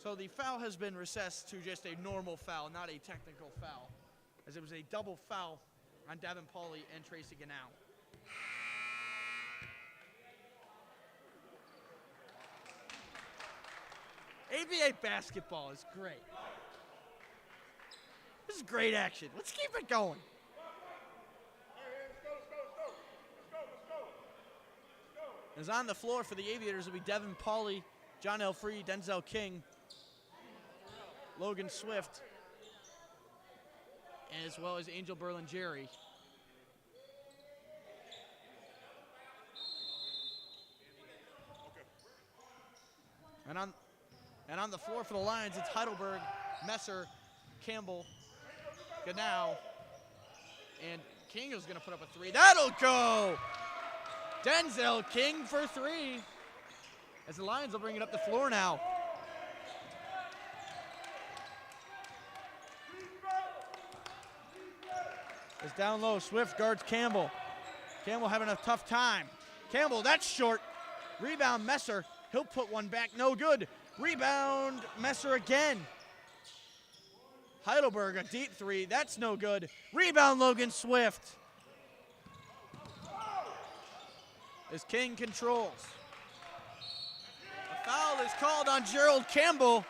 So the foul has been recessed to just a normal foul, not a technical foul, as it was a double foul on Devin Pauly and Tracy Ganau. ABA basketball is great. This is great action. Let's keep it going. As on the floor for the Aviators will be Devin Pauly, John L. Free, Denzel King, Logan Swift, as well as Angel Berlingeri. And on the floor for the Lions, it's Heidelberg, Messer, Campbell, Ganau, and King is going to put up a three. That'll go! Denzel King for three. As the Lions will bring it up the floor now. It's down low. Swift guards Campbell. Campbell having a tough time. Campbell, that's short. Rebound, Messer. He'll put one back. No good. Rebound, Messer again. Heidelberg, a deep three. That's no good. Rebound, Logan Swift. as King controls. A foul is called on Gerald Campbell.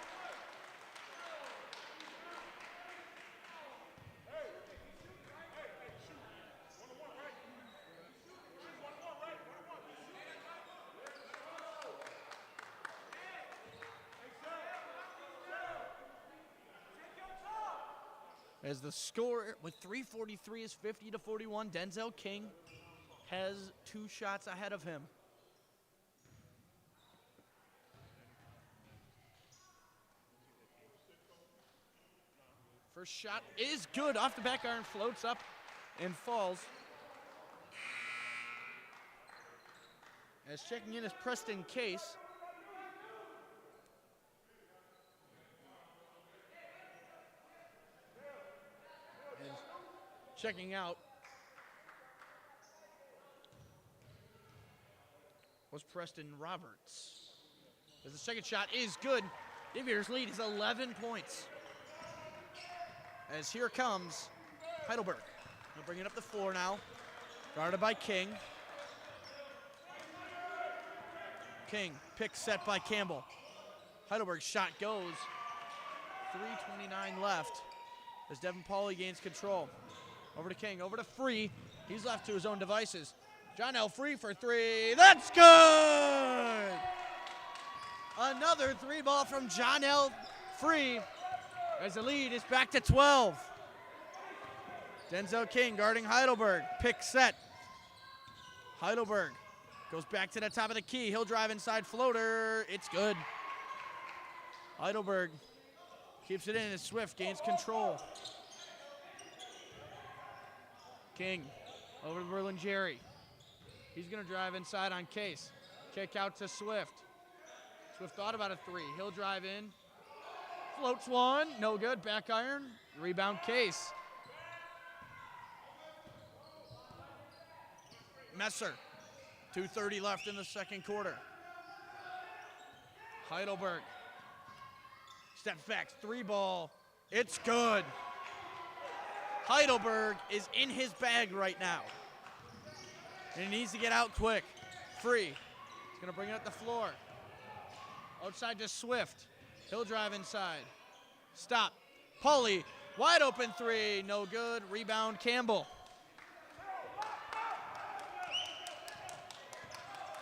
As the score with 3:43 is 50-41. Denzel King has 2 shots ahead of him. First shot is good. Off the back iron, floats up and falls. As checking in is Preston Case. And checking out was Preston Roberts. As the second shot is good. The Aviators lead is 11 points. As here comes Heidelberg. They'll bring it up the floor now. Guarded by King. King, pick set by Campbell. Heidelberg's shot goes. 3:29 left as Devin Pauly gains control. Over to King, over to Free. He's left to his own devices. John L. Free for 3. That's good! Another 3 ball from John L. Free as the lead is back to 12. Denzel King guarding Heidelberg. Pick set. Heidelberg goes back to the top of the key. He'll drive inside floater. It's good. Heidelberg keeps it in as Swift gains control. King over to Berlin-Jerry. He's going to drive inside on Case. Kick out to Swift. Swift thought about a 3. He'll drive in. Floats one. No good. Back iron. Rebound Case. Messer. 2:30 left in the second quarter. Heidelberg. Steps back. 3 ball. It's good. Heidelberg is in his bag right now. And he needs to get out quick. Free. He's going to bring it up the floor. Outside to Swift. He'll drive inside. Stop. Pauly. Wide open 3. No good. Rebound Campbell.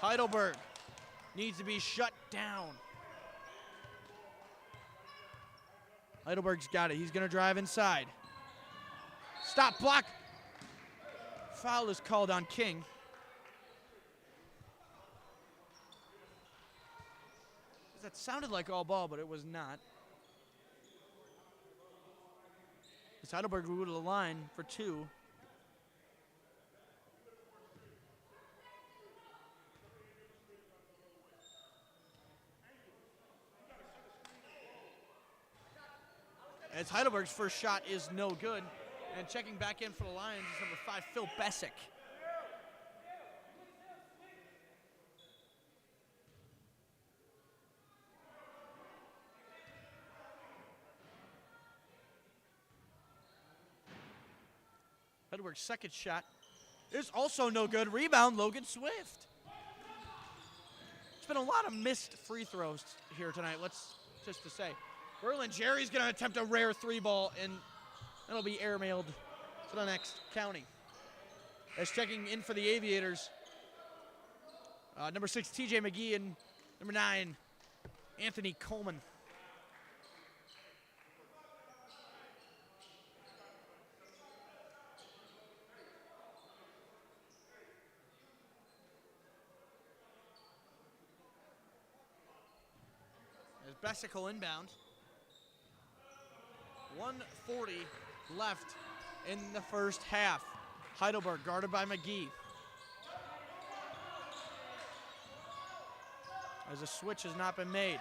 Heidelberg needs to be shut down. Heidelberg's got it. He's going to drive inside. Stop, block. Foul is called on King. That sounded like all ball, but it was not. As Heidelberg will go to the line for 2. As Heidelberg's first shot is no good. And checking back in for the Lions is number 5, Phil Bessick. Heidelberg's second shot is also no good. Rebound, Logan Swift. It's been a lot of missed free throws here tonight, let's just to say. Berlin-Jerry's going to attempt a rare 3 ball, and that'll be airmailed to the next county. As checking in for the Aviators, number 6, TJ McGee, and number 9, Anthony Coleman. As Bessick will inbound. 1:40 left in the first half. Heidelberg guarded by McGee. As a switch has not been made.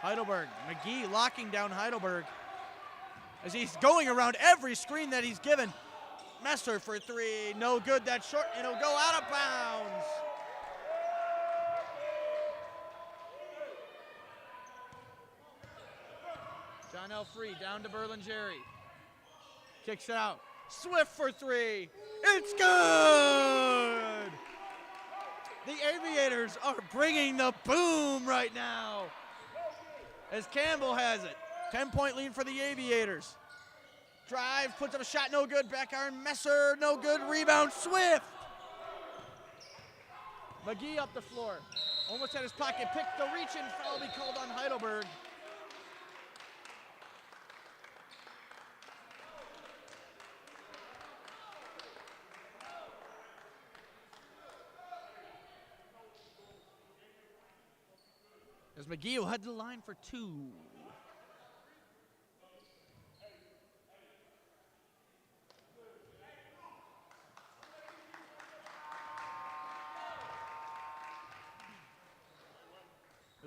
Heidelberg, McGee locking down Heidelberg as he's going around every screen that he's given. Messer for 3, no good, that's short, and it'll go out of bounds. John L. Free down to Berlin-Jerry. Kicks it out. Swift for 3. It's good! The Aviators are bringing the boom right now as Campbell has it. 10-point lead for the Aviators. Drive, puts up a shot, no good. Back iron, Messer, no good. Rebound, Swift. McGee up the floor. Almost had his pocket picked. The reach and foul be called on Heidelberg. As McGee will head to the line for 2.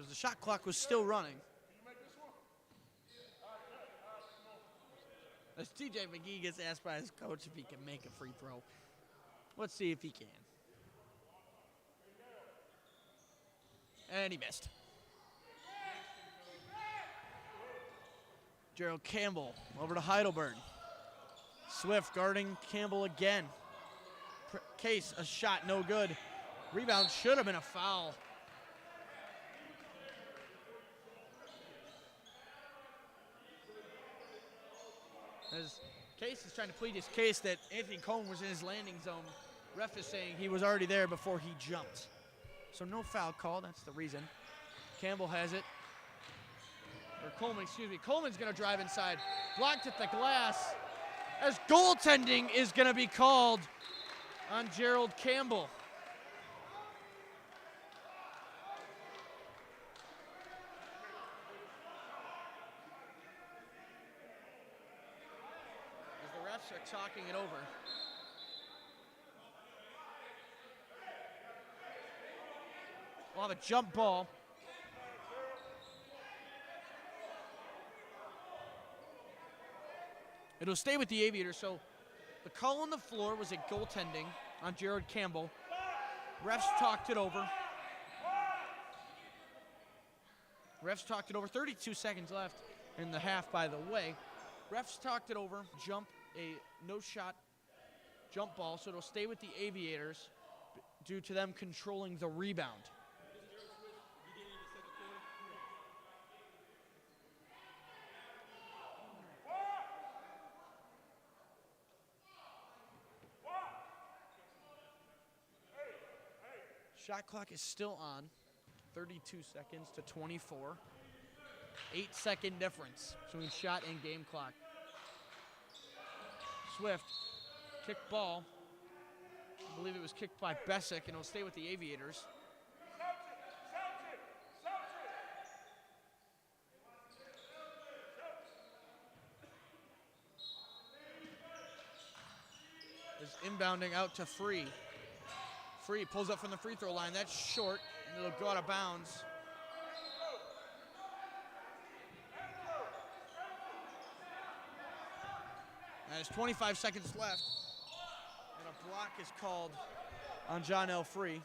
As the shot clock was still running. As TJ McGee gets asked by his coach if he can make a free throw. Let's see if he can. And he missed. Gerald Campbell over to Heidelberg. Swift guarding Campbell again. Case, a shot, no good. Rebound should have been a foul. As Case is trying to plead his case that Anthony Coleman was in his landing zone. Ref is saying he was already there before he jumped. So no foul call, that's the reason. Campbell has it. Or Coleman, excuse me. Coleman's gonna drive inside. Blocked at the glass. As goaltending is gonna be called on Gerald Campbell. As the refs are talking it over. We'll have a jump ball. It'll stay with the Aviators, so the call on the floor was a goaltending on Gerald Campbell. Refs talked it over. 32 seconds left in the half, by the way. Refs talked it over, a no-shot jump ball, so it'll stay with the Aviators due to them controlling the rebound. Shot clock is still on. 32 seconds to 24. 8-second difference between shot and game clock. Swift, kick ball. I believe it was kicked by Bessick, and it'll stay with the Aviators. Is inbounding out to Free. Free pulls up from the free throw line. That's short, and it'll go out of bounds. There's 25 seconds left, and a block is called on John L. Free.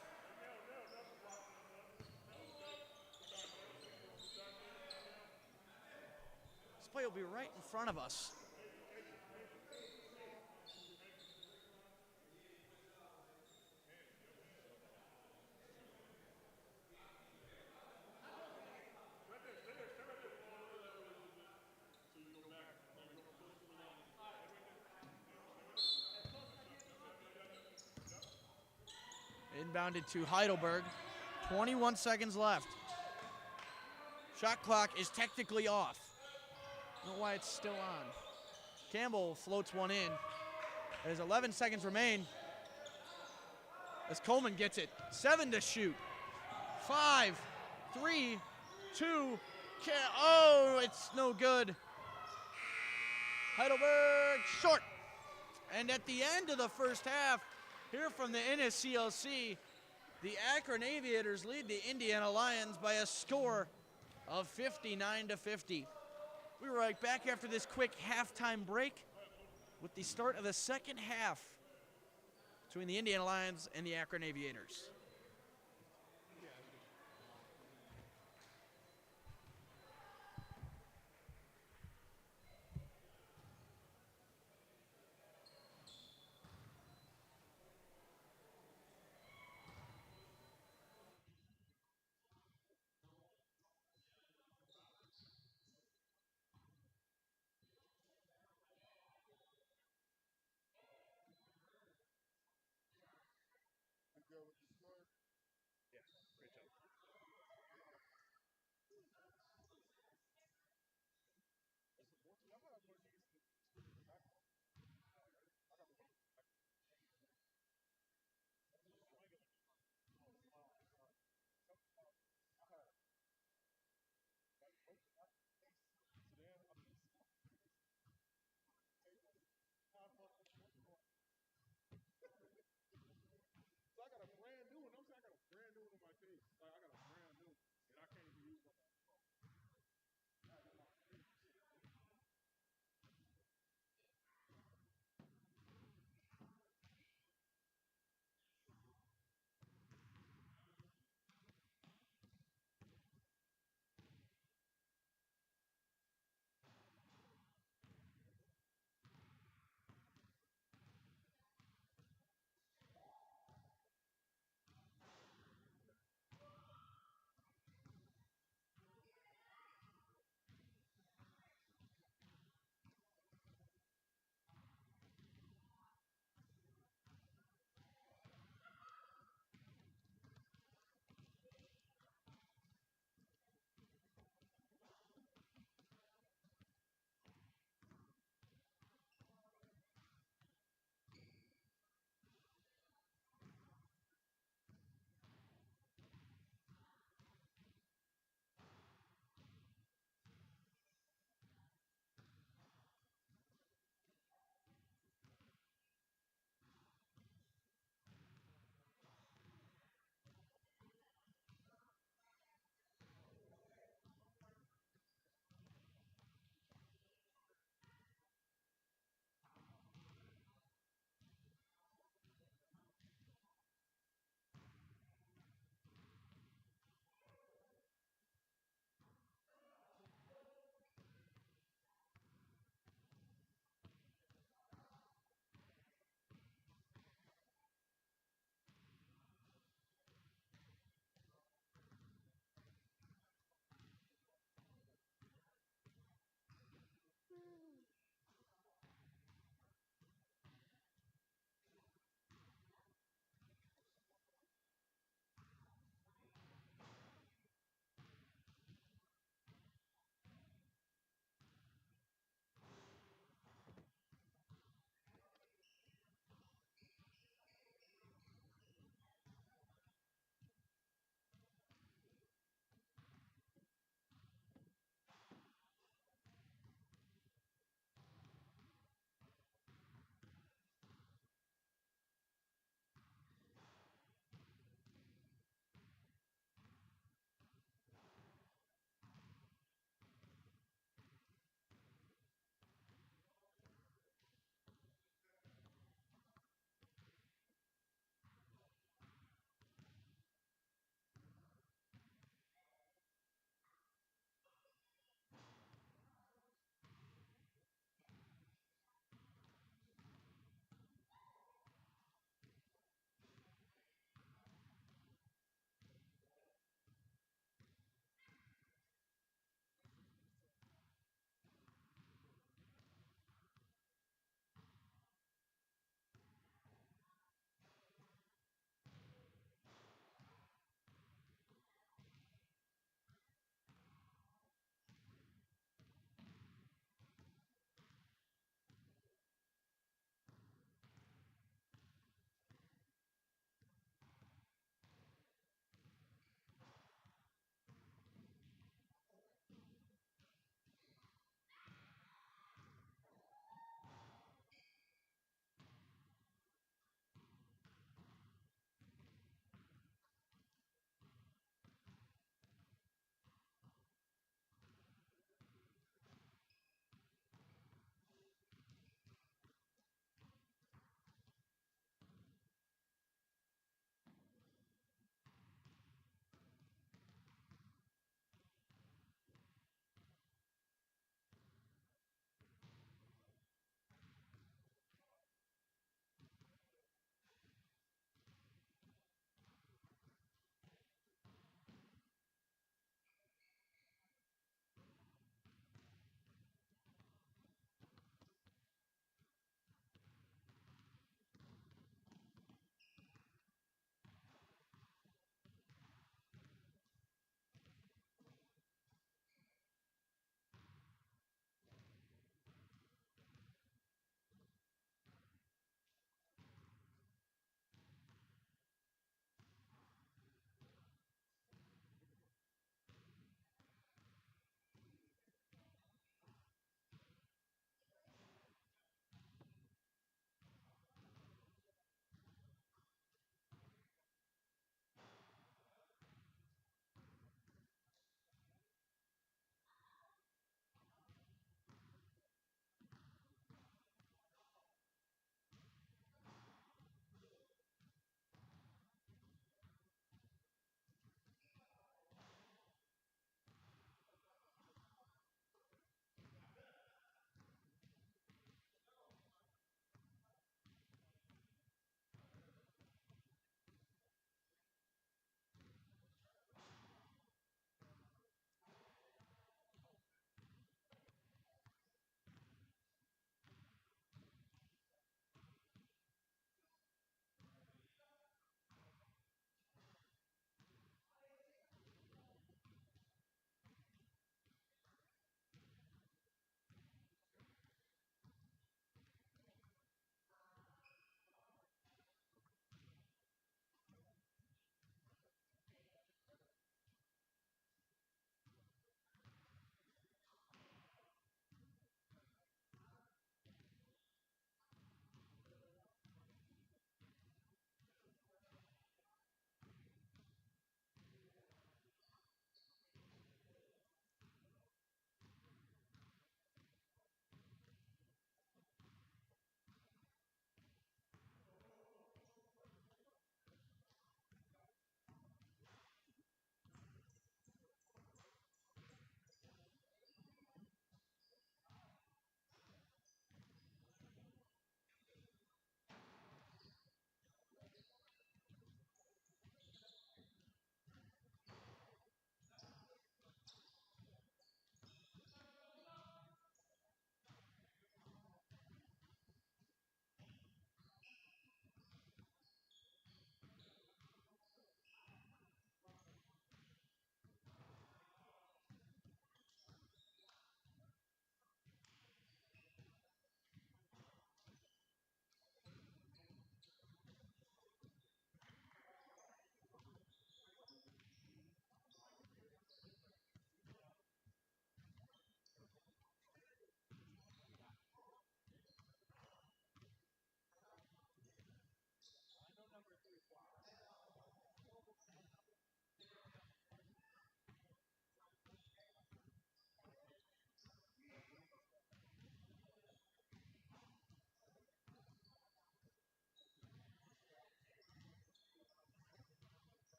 This play will be right in front of us. Inbounded to Heidelberg. 21 seconds left. Shot clock is technically off. I don't know why it's still on. Campbell floats one in. There's 11 seconds remain. As Coleman gets it. 7 to shoot. 5, 3, 2. Oh, it's no good. Heidelberg short. And at the end of the first half, here from the NSCLC, the Akron Aviators lead the Indiana Lions by a score of 59-50. We were right back after this quick halftime break with the start of the second half between the Indiana Lions and the Akron Aviators.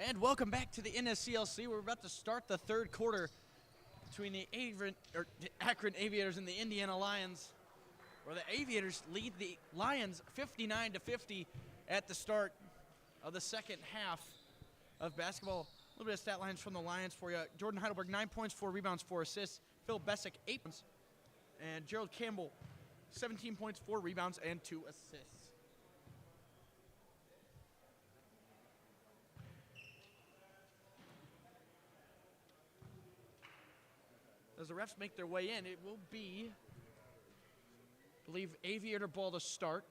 And welcome back to the NSCLC. We're about to start the third quarter between the Akron Aviators and the Indiana Lions, where the Aviators lead the Lions 59-50 at the start of the second half of basketball. A little bit of stat lines from the Lions for you. Jordan Heidelberg, 9 points, 4 rebounds, 4 assists. Phil Bessick, 8 points. And Gerald Campbell, 17 points, 4 rebounds, and 2 assists. As the refs make their way in, it will be, I believe, Aviator ball to start.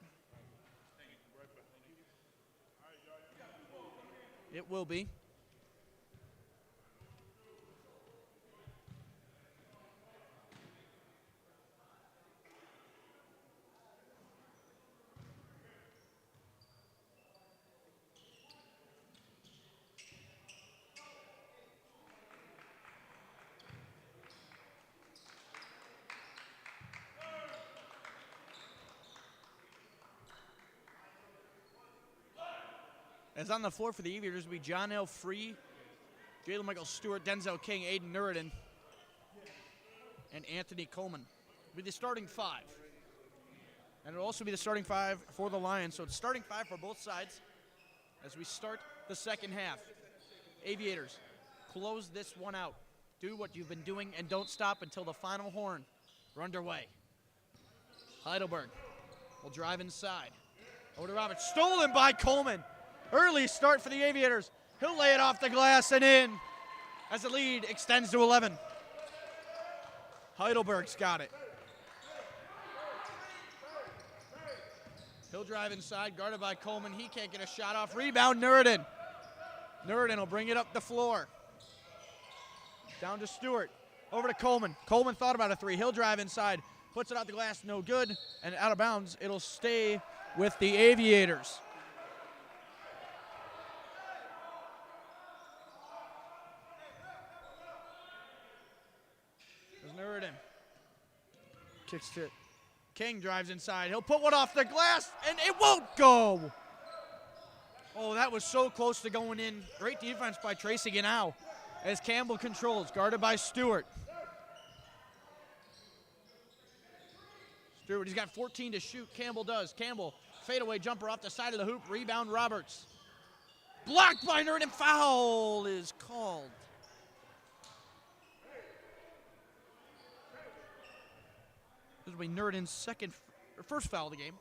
It will be. As on the floor for the Aviators will be John L. Free, Jalen Michael Stewart, Denzel King, Aiden Nuridin, and Anthony Coleman. Will be the starting 5. And it'll also be the starting 5 for the Lions. So it's starting 5 for both sides as we start the second half. Aviators, close this one out. Do what you've been doing and don't stop until the final horn. We're underway. Heidelberg will drive inside. Over to Roberts. Stolen by Coleman. Early start for the Aviators. He'll lay it off the glass and in as the lead extends to 11. Heidelberg's got it. He'll drive inside, guarded by Coleman. He can't get a shot off. Rebound, Nuridin. Nuridin will bring it up the floor. Down to Stewart. Over to Coleman. Coleman thought about a 3. He'll drive inside. Puts it out the glass, no good. And out of bounds, it'll stay with the Aviators. Nuridin kicks to King, drives inside. He'll put one off the glass, and it won't go. Oh, that was so close to going in. Great defense by Tracy Ganau as Campbell controls, guarded by Stewart. Stewart, he's got 14 to shoot. Campbell does. Campbell, fadeaway jumper off the side of the hoop. Rebound, Roberts. Blocked by Nuridin. Foul is called. This will be Nuridin's first foul of the game.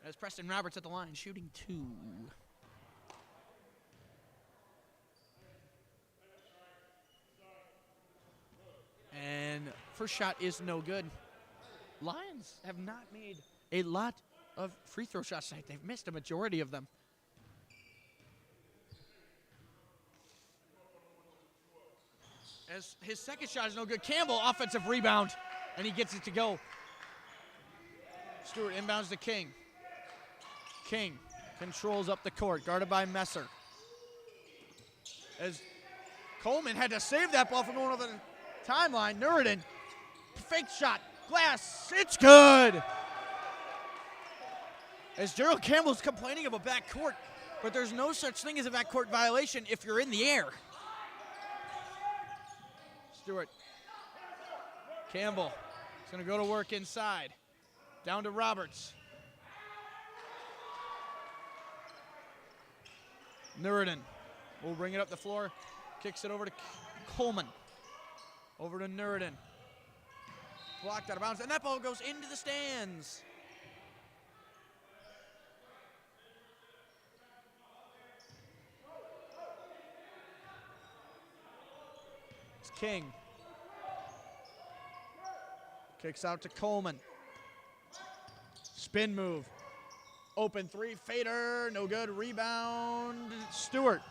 As Preston Roberts at the line, shooting 2. And first shot is no good. Lions have not made a lot of free throw shots tonight. They've missed a majority of them. As his second shot is no good. Campbell, offensive rebound, and he gets it to go. Stewart inbounds to King. King controls up the court, guarded by Messer. As Coleman had to save that ball from going over the timeline. Nuridin, fake shot, glass, it's good. As Gerald Campbell's complaining of a backcourt, but there's no such thing as a backcourt violation if you're in the air. Stewart. Campbell is going to go to work inside. Down to Roberts. Nuridin will bring it up the floor. Kicks it over to Coleman. Over to Nuridin. Blocked out of bounds, and that ball goes into the stands. King kicks out to Coleman. Spin move. Open 3, fader, no good. Rebound, Stewart.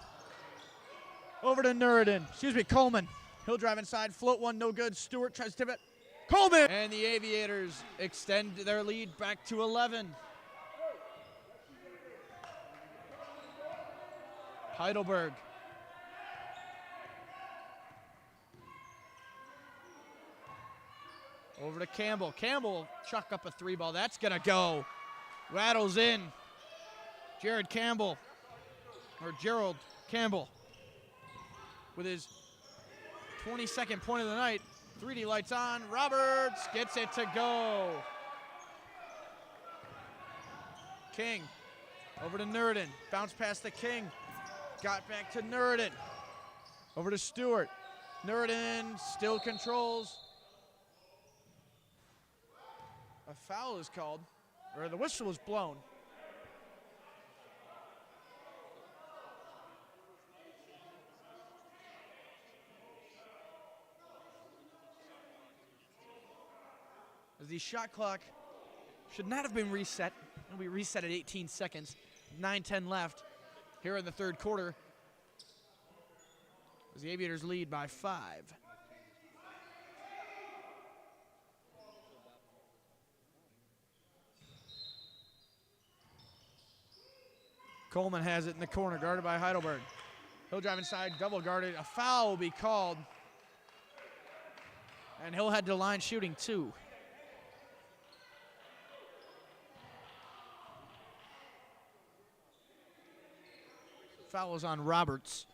Over to Coleman. He'll drive inside, float 1, no good. Stewart tries to tip it. Coleman! And the Aviators extend their lead back to 11. Heidelberg. Over to Campbell. Campbell chuck up a 3 ball. That's going to go. Rattles in. Gerald Campbell with his 22nd point of the night. 3D lights on. Roberts gets it to go. King over to Nurden. Bounce past the King. Got back to Nurden. Over to Stewart. Nurden still controls. A foul is called, or the whistle is blown. As the shot clock should not have been reset. It'll be reset at 18 seconds. 9:10 left here in the third quarter. As the Aviators lead by 5. Coleman has it in the corner, guarded by Heidelberg. He'll drive inside, double guarded. A foul will be called. And he'll head to line shooting 2. Foul is on Roberts.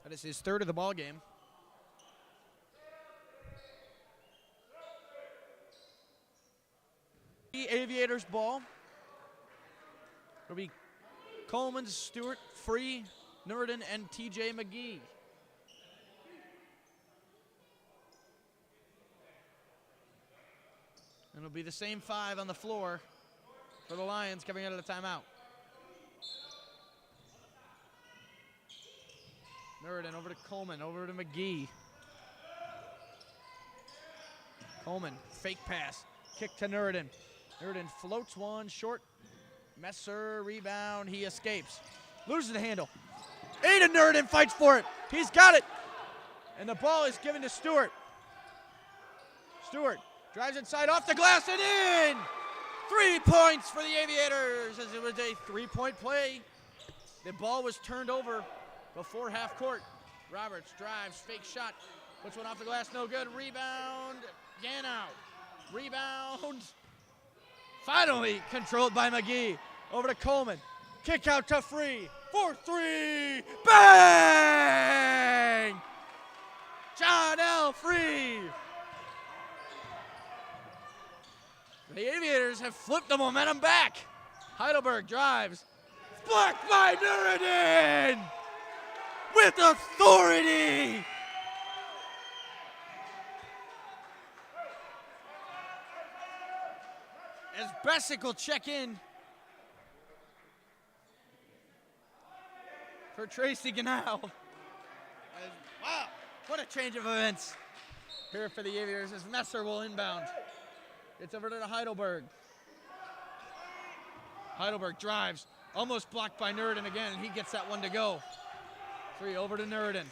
That is his 3rd of the ball game. The Aviators ball. It'll be Coleman, Stewart, Free, Nurden, and TJ McGee. And it'll be the same 5 on the floor for the Lions coming out of the timeout. Nurden over to Coleman, over to McGee. Coleman, fake pass, kick to Nurden. Nurden floats one, short. Messer, rebound, he escapes. Loses the handle. Aiden Nurden fights for it. He's got it. And the ball is given to Stewart. Stewart drives inside, off the glass, and in! 3 points for the Aviators, as it was a 3-point play. The ball was turned over before half court. Roberts drives, fake shot, puts one off the glass, no good. Rebound, Ganow. Rebound, finally controlled by McGee. Over to Coleman, kick out to Free, 4-3, bang! John L. Free. The Aviators have flipped the momentum back. Heidelberg drives, blocked by Nurden with authority. As Bessick will check in for Tracy Ganow. Wow, what a change of events here for the Aviators as Messer will inbound. It's over to Heidelberg. Heidelberg drives, almost blocked by Nurden again, and he gets that one to go. Free over to Nurden.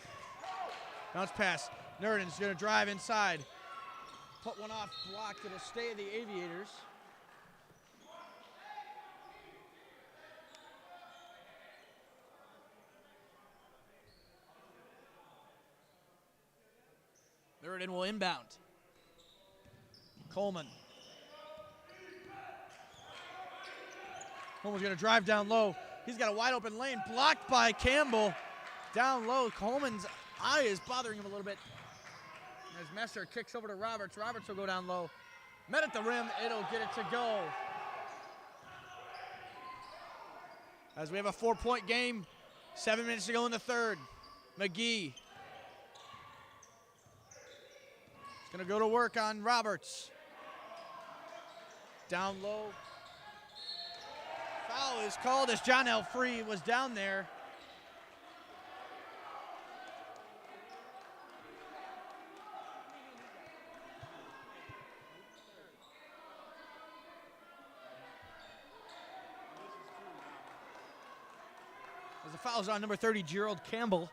Bounce pass. Nurden's going to drive inside. Put one off, blocked. It'll stay the Aviators. Nurden will inbound. Coleman. Coleman's going to drive down low. He's got a wide open lane, blocked by Campbell. Down low, Coleman's eye is bothering him a little bit. As Messer kicks over to Roberts. Roberts will go down low. Met at the rim, it'll get it to go. As we have a 4-point game, 7 minutes to go in the third. McGee. He's going to go to work on Roberts. Down low. Foul is called as John L. Free was down there. As the foul is on number 30, Gerald Campbell.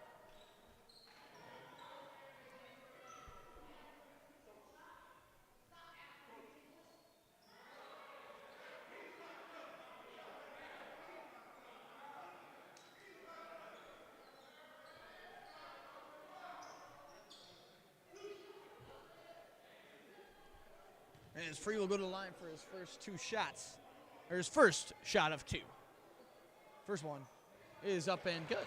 And his Free will go to the line for his first 2 shots, or his first shot of 2. First one is up and good.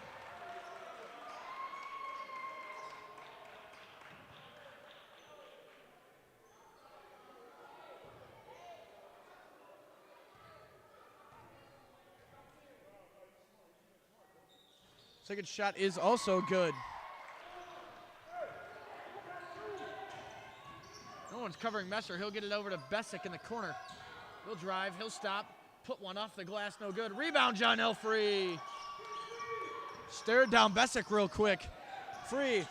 Second shot is also good. No one's covering Messer. He'll get it over to Bessick in the corner. He'll drive, he'll stop, put one off the glass, no good. Rebound, John Elfree. Stared down Bessick real quick. Free.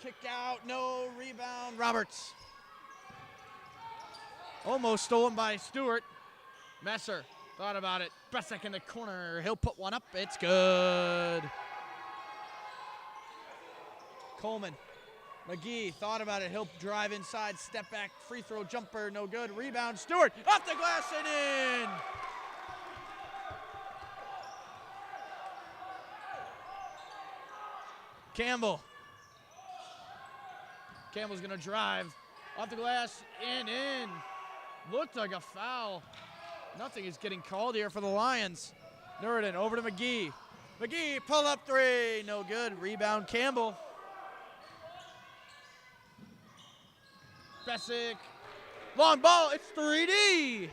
Kick out, no rebound, Roberts. Almost stolen by Stewart. Messer thought about it. Bessick in the corner. He'll put one up. It's good. Coleman. McGee thought about it. He'll drive inside. Step back. Free throw jumper. No good. Rebound. Stewart. Off the glass and in. Campbell. Campbell's going to drive. Off the glass. In. Looked like a foul. Nothing is getting called here for the Lions. Nurden over to McGee. McGee, pull up 3. No good. Rebound, Campbell. Bessick. Long ball. It's 3D.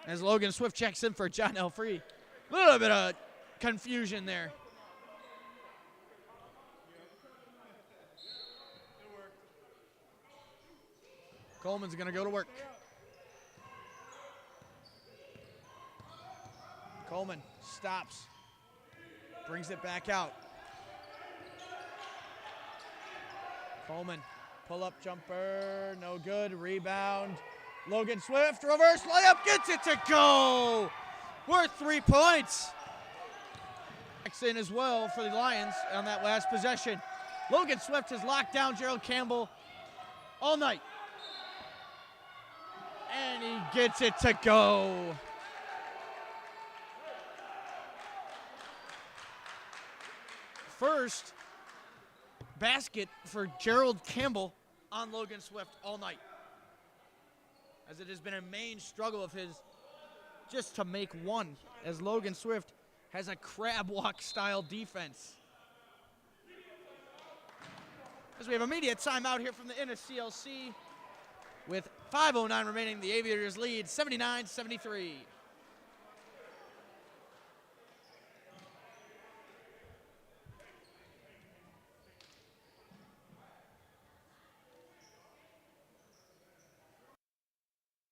As Logan Swift checks in for John Elfree. A little bit of confusion there. Coleman's going to go to work. Coleman stops. Brings it back out. Coleman, pull-up jumper, no good. Rebound. Logan Swift, reverse layup, gets it to go. Worth 3 points. Backs in as well for the Lions on that last possession. Logan Swift has locked down Gerald Campbell all night. And he gets it to go. First basket for Gerald Campbell on Logan Swift all night, as it has been a main struggle of his just to make one, as Logan Swift has a crab walk style defense. As we have immediate timeout here from the NSCLC with 5:09 remaining, the Aviators lead 79-73.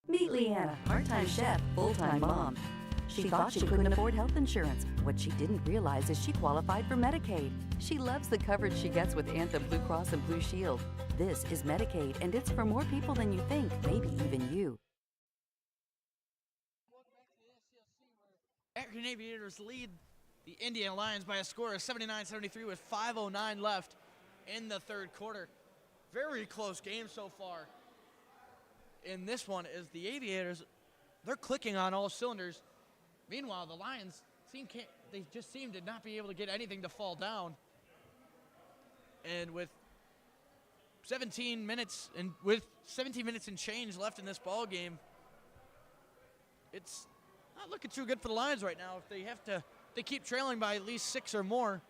Meet Leanna, part-time chef, full-time mom. She thought she couldn't afford health insurance. What she didn't realize is she qualified for Medicaid. She loves the coverage she gets with Anthem Blue Cross and Blue Shield. This is Medicaid, and it's for more people than you think, maybe even you. Akron Aviators lead the Indiana Lions by a score of 79-73 with 5:09 left in the third quarter. Very close game so far. In this one is the Aviators, they're clicking on all cylinders. Meanwhile, the Lions they just seem to not be able to get anything to fall down. And with 17 minutes and change left in this ball game, it's not looking too good for the Lions right now. If they keep trailing by at least 6 or more,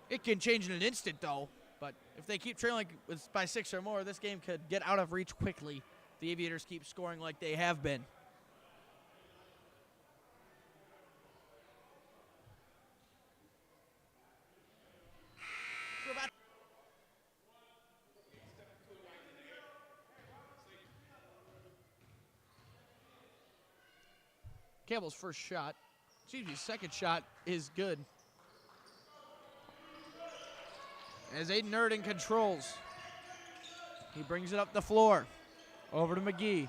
it can change in an instant though. But if they keep trailing by 6 or more, this game could get out of reach quickly. The Aviators keep scoring like they have been. Campbell's second shot is good. As Aiden Nurden controls. He brings it up the floor. Over to McGee.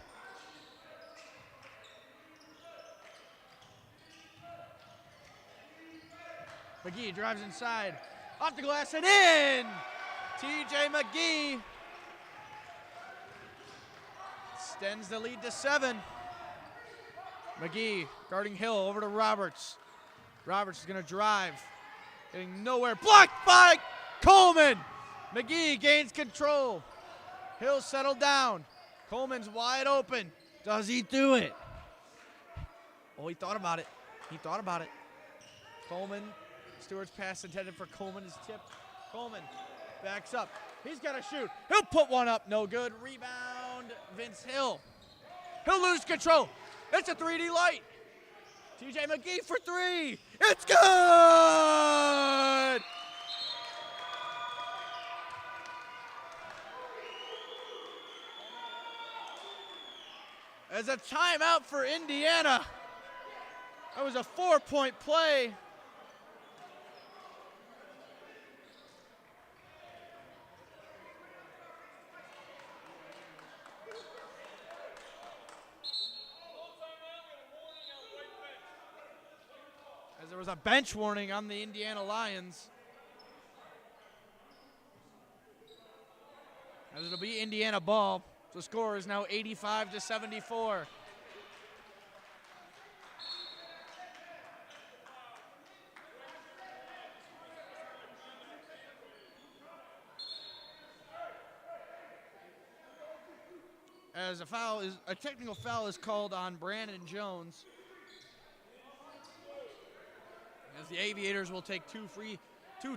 McGee drives inside. Off the glass and in! TJ McGee extends the lead to 7. McGee guarding Hill over to Roberts. Roberts is going to drive. Getting nowhere. Blocked by Coleman. McGee gains control. Hill settled down. Coleman's wide open. Does he do it? Oh, he thought about it. He thought about it. Coleman. Stewart's pass intended for Coleman is tipped. Coleman backs up. He's got to shoot. He'll put one up. No good. Rebound. Vince Hill. He'll lose control. It's a 3D light. TJ McGee for 3. It's good! As a timeout for Indiana. That was a 4-point play. As there was a bench warning on the Indiana Lions. As it'll be Indiana ball. The score is now 85-74. As a technical foul is called on Brandon Jones. As the Aviators will take two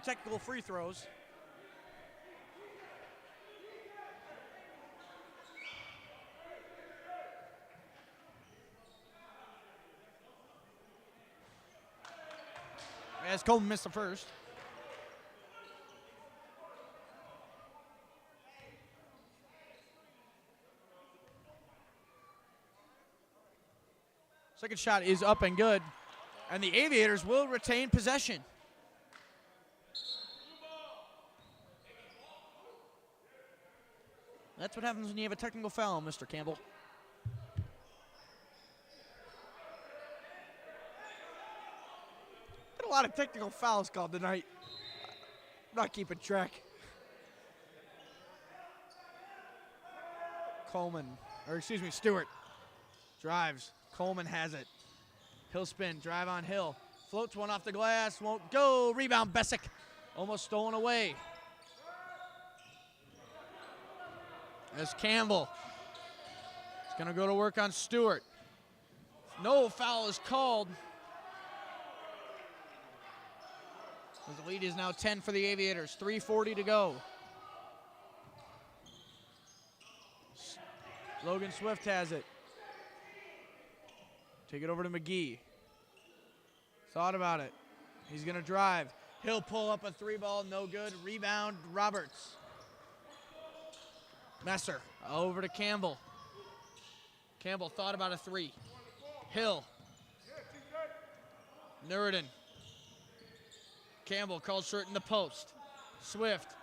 technical free throws. As Coleman missed the first. Second shot is up and good. And the Aviators will retain possession. That's what happens when you have a technical foul, Mr. Campbell. Got a lot of technical fouls called tonight. I'm not keeping track. Stewart drives. Coleman has it. Hill spin, drive on Hill. Floats one off the glass, won't go. Rebound, Bessick. Almost stolen away. As Campbell is going to go to work on Stewart. No foul is called. The lead is now 10 for the Aviators. 3:40 to go. Logan Swift has it. Take it over to McGee. Thought about it. He's going to drive. He'll pull up a 3-ball, no good. Rebound, Roberts. Messer over to Campbell. Campbell thought about a 3. Hill. Nuridan. Campbell called short in the post. Swift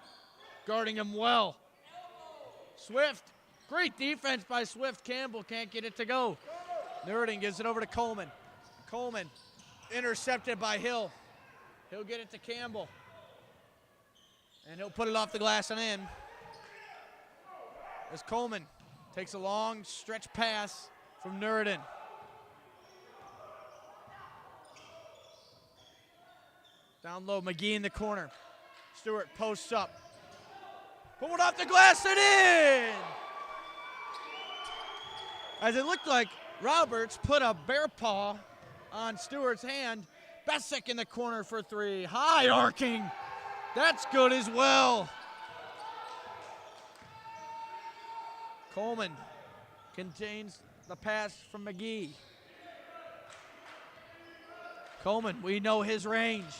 guarding him well. Swift. Great defense by Swift. Campbell can't get it to go. Nuridan gives it over to Coleman. Coleman intercepted by Hill. He'll get it to Campbell. And he'll put it off the glass and in. As Coleman takes a long stretch pass from Nuridan. Down low, McGee in the corner. Stewart posts up. Put one off the glass and in! As it looked like Roberts put a bear paw on Stewart's hand. Bessick in the corner for 3. High arcing. That's good as well. Coleman contains the pass from McGee. Coleman, we know his range.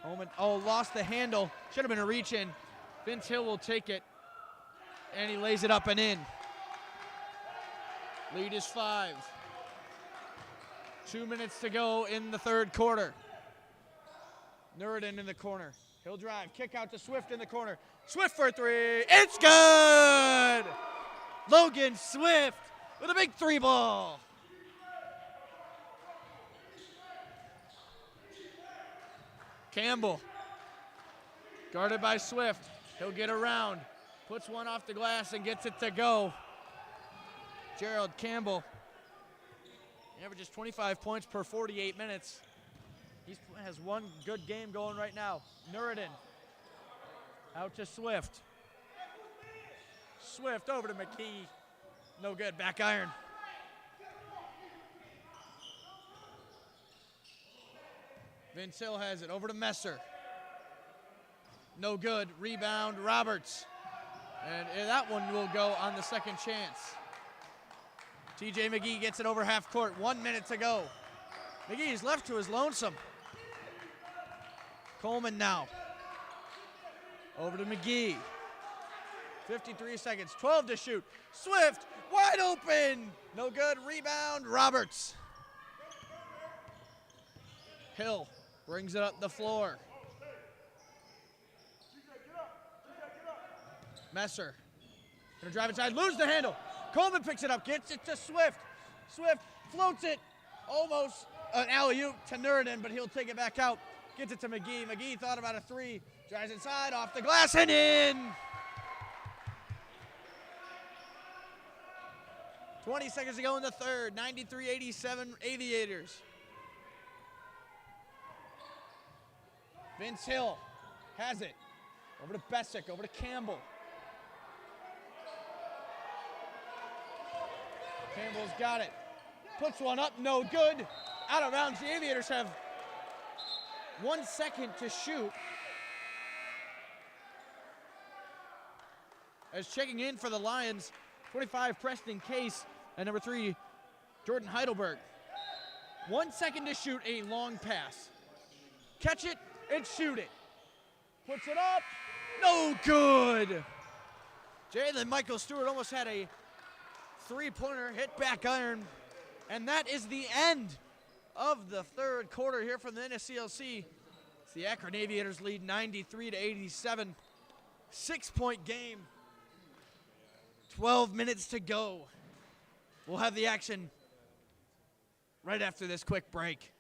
Coleman, lost the handle. Should have been a reach in. Vince Hill will take it. And he lays it up and in. Lead is 5. 2 minutes to go in the third quarter. Nuridan in the corner. He'll drive. Kick out to Swift in the corner. Swift for 3. It's good! Logan Swift with a big 3-ball. Campbell, guarded by Swift. He'll get around, puts one off the glass and gets it to go. Gerald Campbell averages 25 points per 48 minutes. He has one good game going right now. Nureddin out to Swift. Swift over to McKee. No good, back iron. Vince Hill has it over to Messer. No good, rebound, Roberts. And that one will go on the second chance. TJ McGee gets it over half court, 1 minute to go. McGee's left to his lonesome. Coleman now. Over to McGee. 53 seconds, 12 to shoot. Swift, wide open. No good, rebound, Roberts. Hill brings it up the floor. Messer, gonna drive inside, lose the handle. Coleman picks it up, gets it to Swift. Swift floats it, almost an alley-oop to Nureddin, but he'll take it back out. Gets it to McGee. McGee thought about a three, drives inside, off the glass, and in. 20 seconds to go in the third, 93-87 Aviators. Vince Hill has it. Over to Bessick, over to Campbell. Campbell's got it. Puts one up, no good. Out of bounds, the Aviators have 1 second to shoot. As checking in for the Lions, 25, Preston Case, and number 3, Jordan Heidelberg. 1 second to shoot a long pass. Catch it and shoot it. Puts it up, no good. Jalen Michael Stewart almost had a three-pointer, hit back iron, and that is the end of the third quarter here from the NSCLC. It's the Akron Aviators lead 93-87. 6-point game. 12 minutes to go. We'll have the action right after this quick break.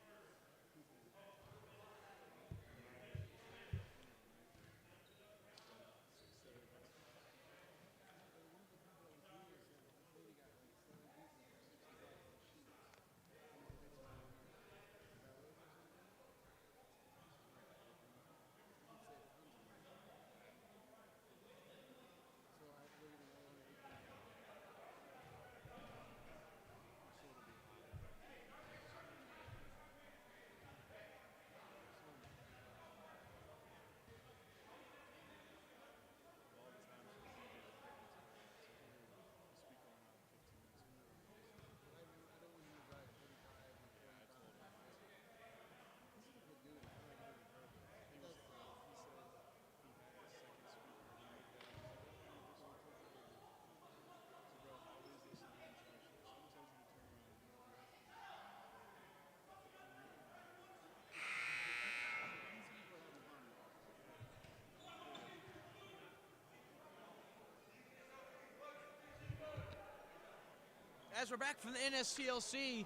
As we're back from the NSCLC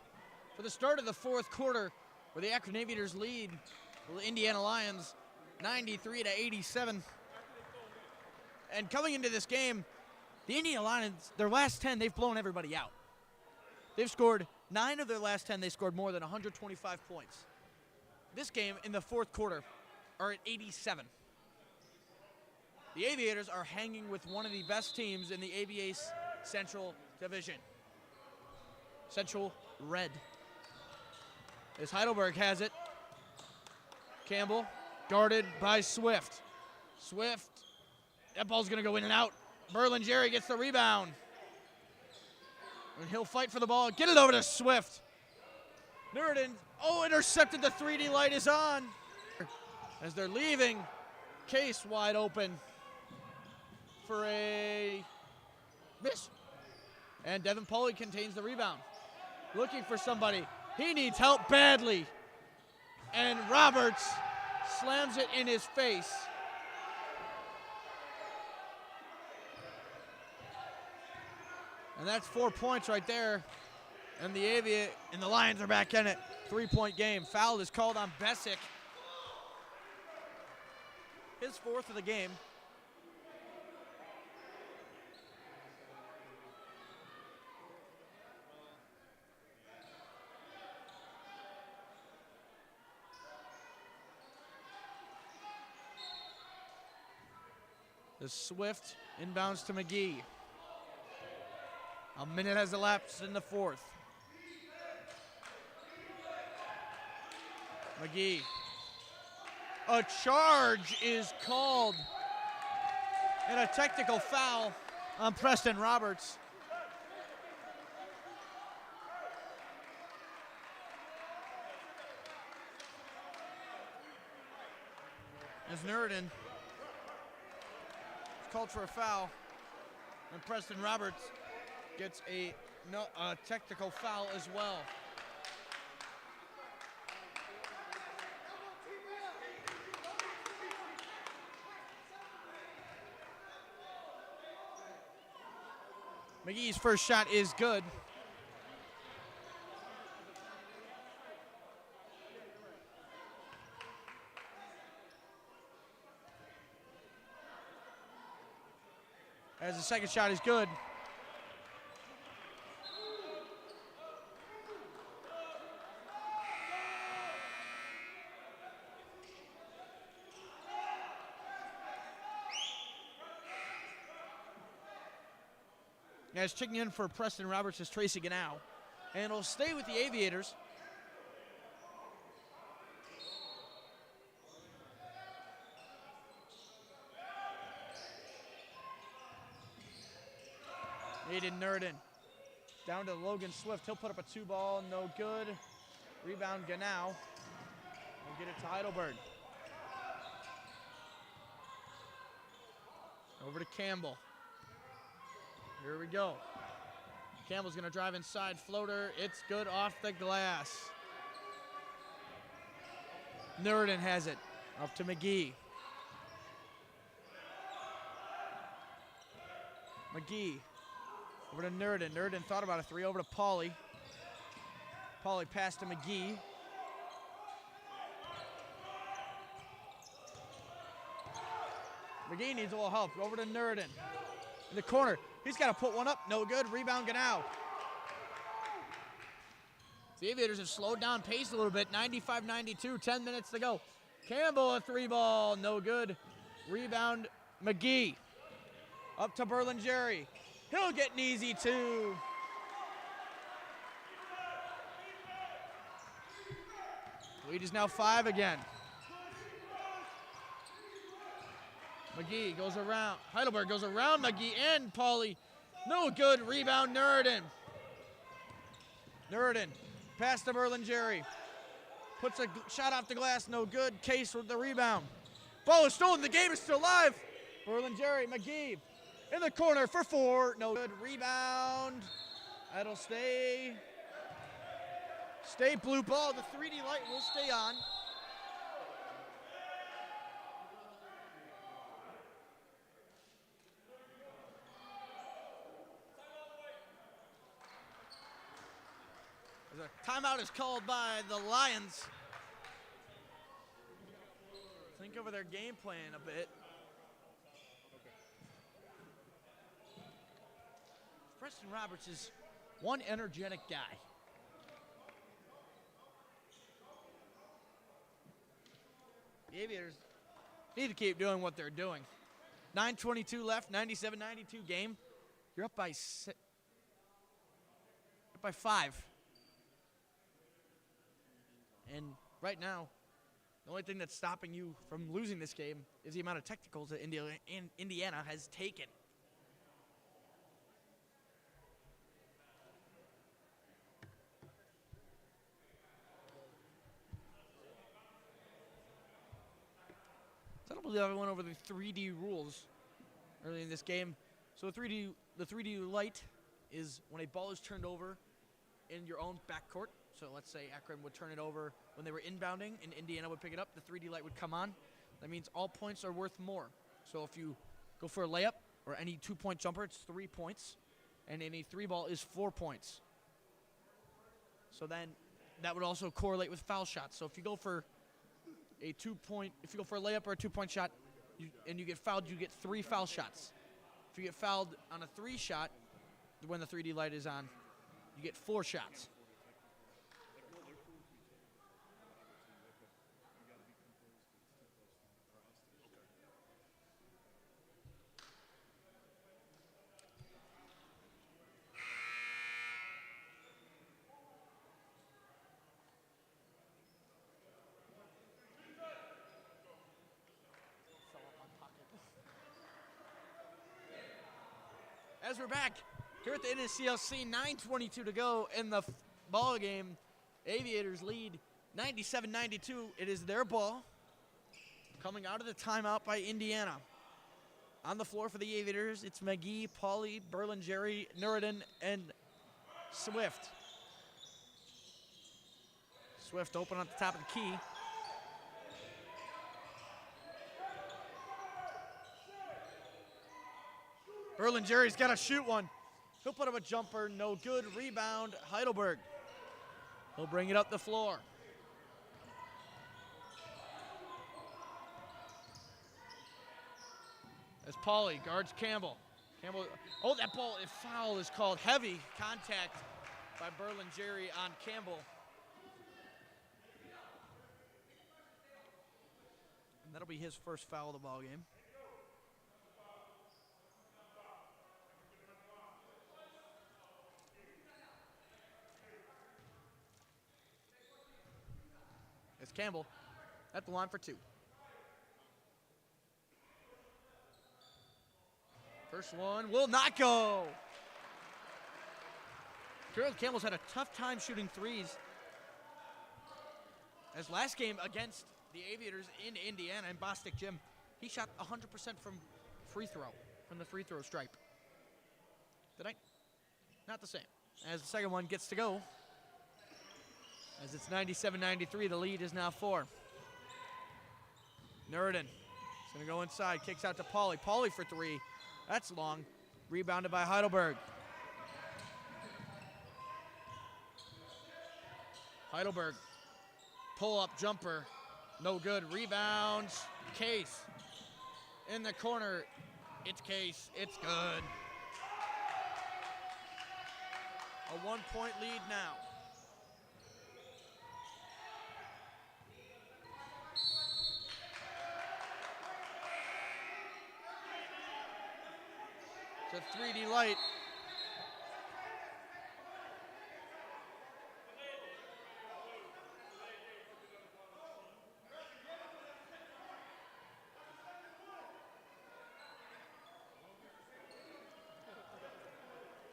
for the start of the fourth quarter, where the Akron Aviators lead the Indiana Lions 93-87. And coming into this game, the Indiana Lions, their last 10, they've blown everybody out. They've scored 9 of their last 10. They scored more than 125 points. This game in the fourth quarter are at 87. The Aviators are hanging with one of the best teams in the ABA Central Division. Central Red. As Heidelberg has it. Campbell guarded by Swift. Swift, that ball's gonna go in and out. Berlingeri gets the rebound. And he'll fight for the ball, get it over to Swift. Nureddin, intercepted, the 3D light is on. As they're leaving, Case wide open for a miss. And Devin Pauly contains the rebound. Looking for somebody. He needs help badly. And Roberts slams it in his face. And that's 4 points right there. And the Lions are back in it. 3-point game. Foul is called on Bessick. his fourth of the game. The Swift inbounds to McGee. A minute has elapsed in the fourth. McGee. A charge is called. And a technical foul on Preston Roberts. As Nuridan called for a foul, and Preston Roberts gets a technical foul as well. McGee's first shot is good. As the second shot is good. As checking in for Preston Roberts is Tracy Gannow. And it'll stay with the Aviators. Aiden Nuridan down to Logan Swift. He'll put up a 2-ball, no good. Rebound Gannow. We'll get it to Heidelberg. Over to Campbell. Here we go. Campbell's gonna drive inside, floater. It's good off the glass. Nuridan has it. Up to McGee. McGee. Over to Nuridan. Nuridan thought about a three. Over to Pauly. Pauly passed to McGee. McGee needs a little help. Over to Nuridan. In the corner. He's got to put one up. No good. Rebound Gannow. The Aviators have slowed down pace a little bit. 95-92. 10 minutes to go. Campbell a 3-ball. No good. Rebound McGee. Up to Berlingeri. He'll get an easy 2. Lead is now 5 again. McGee goes around. Heidelberg goes around McGee and Pauly. No good. Rebound Nuridan. Nuridan. Pass to Berlingeri. Puts a shot off the glass. No good. Case with the rebound. Ball is stolen. The game is still alive. Berlingeri. McGee. In the corner for 4. No good. Rebound. That'll stay. Stay blue ball. The 3D light will stay on. A timeout is called by the Lions. Think over their game plan a bit. Preston Roberts is one energetic guy. The Aviators need to keep doing what they're doing. 9:22 left, 97-92 game. You're up by 5. And right now, the only thing that's stopping you from losing this game is the amount of technicals that Indiana has taken. So I don't believe I went over the 3D rules early in this game. So the 3D light is when a ball is turned over in your own backcourt. So let's say Akron would turn it over when they were inbounding and Indiana would pick it up. The 3D light would come on. That means all points are worth more. So if you go for a layup or any 2-point jumper, it's 3 points. And any 3-ball is 4 points. So then that would also correlate with foul shots. So if you go for a 2-point, if you go for a layup or a 2-point shot, and you get fouled, you get 3 foul shots. If you get fouled on a 3 shot, when the 3D light is on, you get 4 shots. As we're back here at the NSCLC, 9:22 to go in the ball game. Aviators lead 97-92. It is their ball coming out of the timeout by Indiana. On the floor for the Aviators, it's McGee, Pauly, Berlingeri, Nureddin, and Swift. Swift open at the top of the key. Berlingeri's got to shoot one. He'll put up a jumper, no good. Rebound, Heidelberg. He'll bring it up the floor. As Pauly guards Campbell. Campbell, oh, that ball, foul is called. Heavy contact by Berlingeri on Campbell. And that'll be his first foul of the ball game. It's Campbell at the line for 2. First one will not go. Gerald Campbell's had a tough time shooting threes. As last game against the Aviators in Indiana in Bostic Gym, he shot 100% from the free throw stripe. Tonight, not the same. As the second one gets to go, as it's 97-93, the lead is now 4. Nureddin is going to go inside, kicks out to Pauly. Pauly for 3. That's long. Rebounded by Heidelberg. Heidelberg, pull-up jumper, no good. Rebounds, Case. In the corner, it's Case. It's good. A 1-point lead now. It's a 3D light.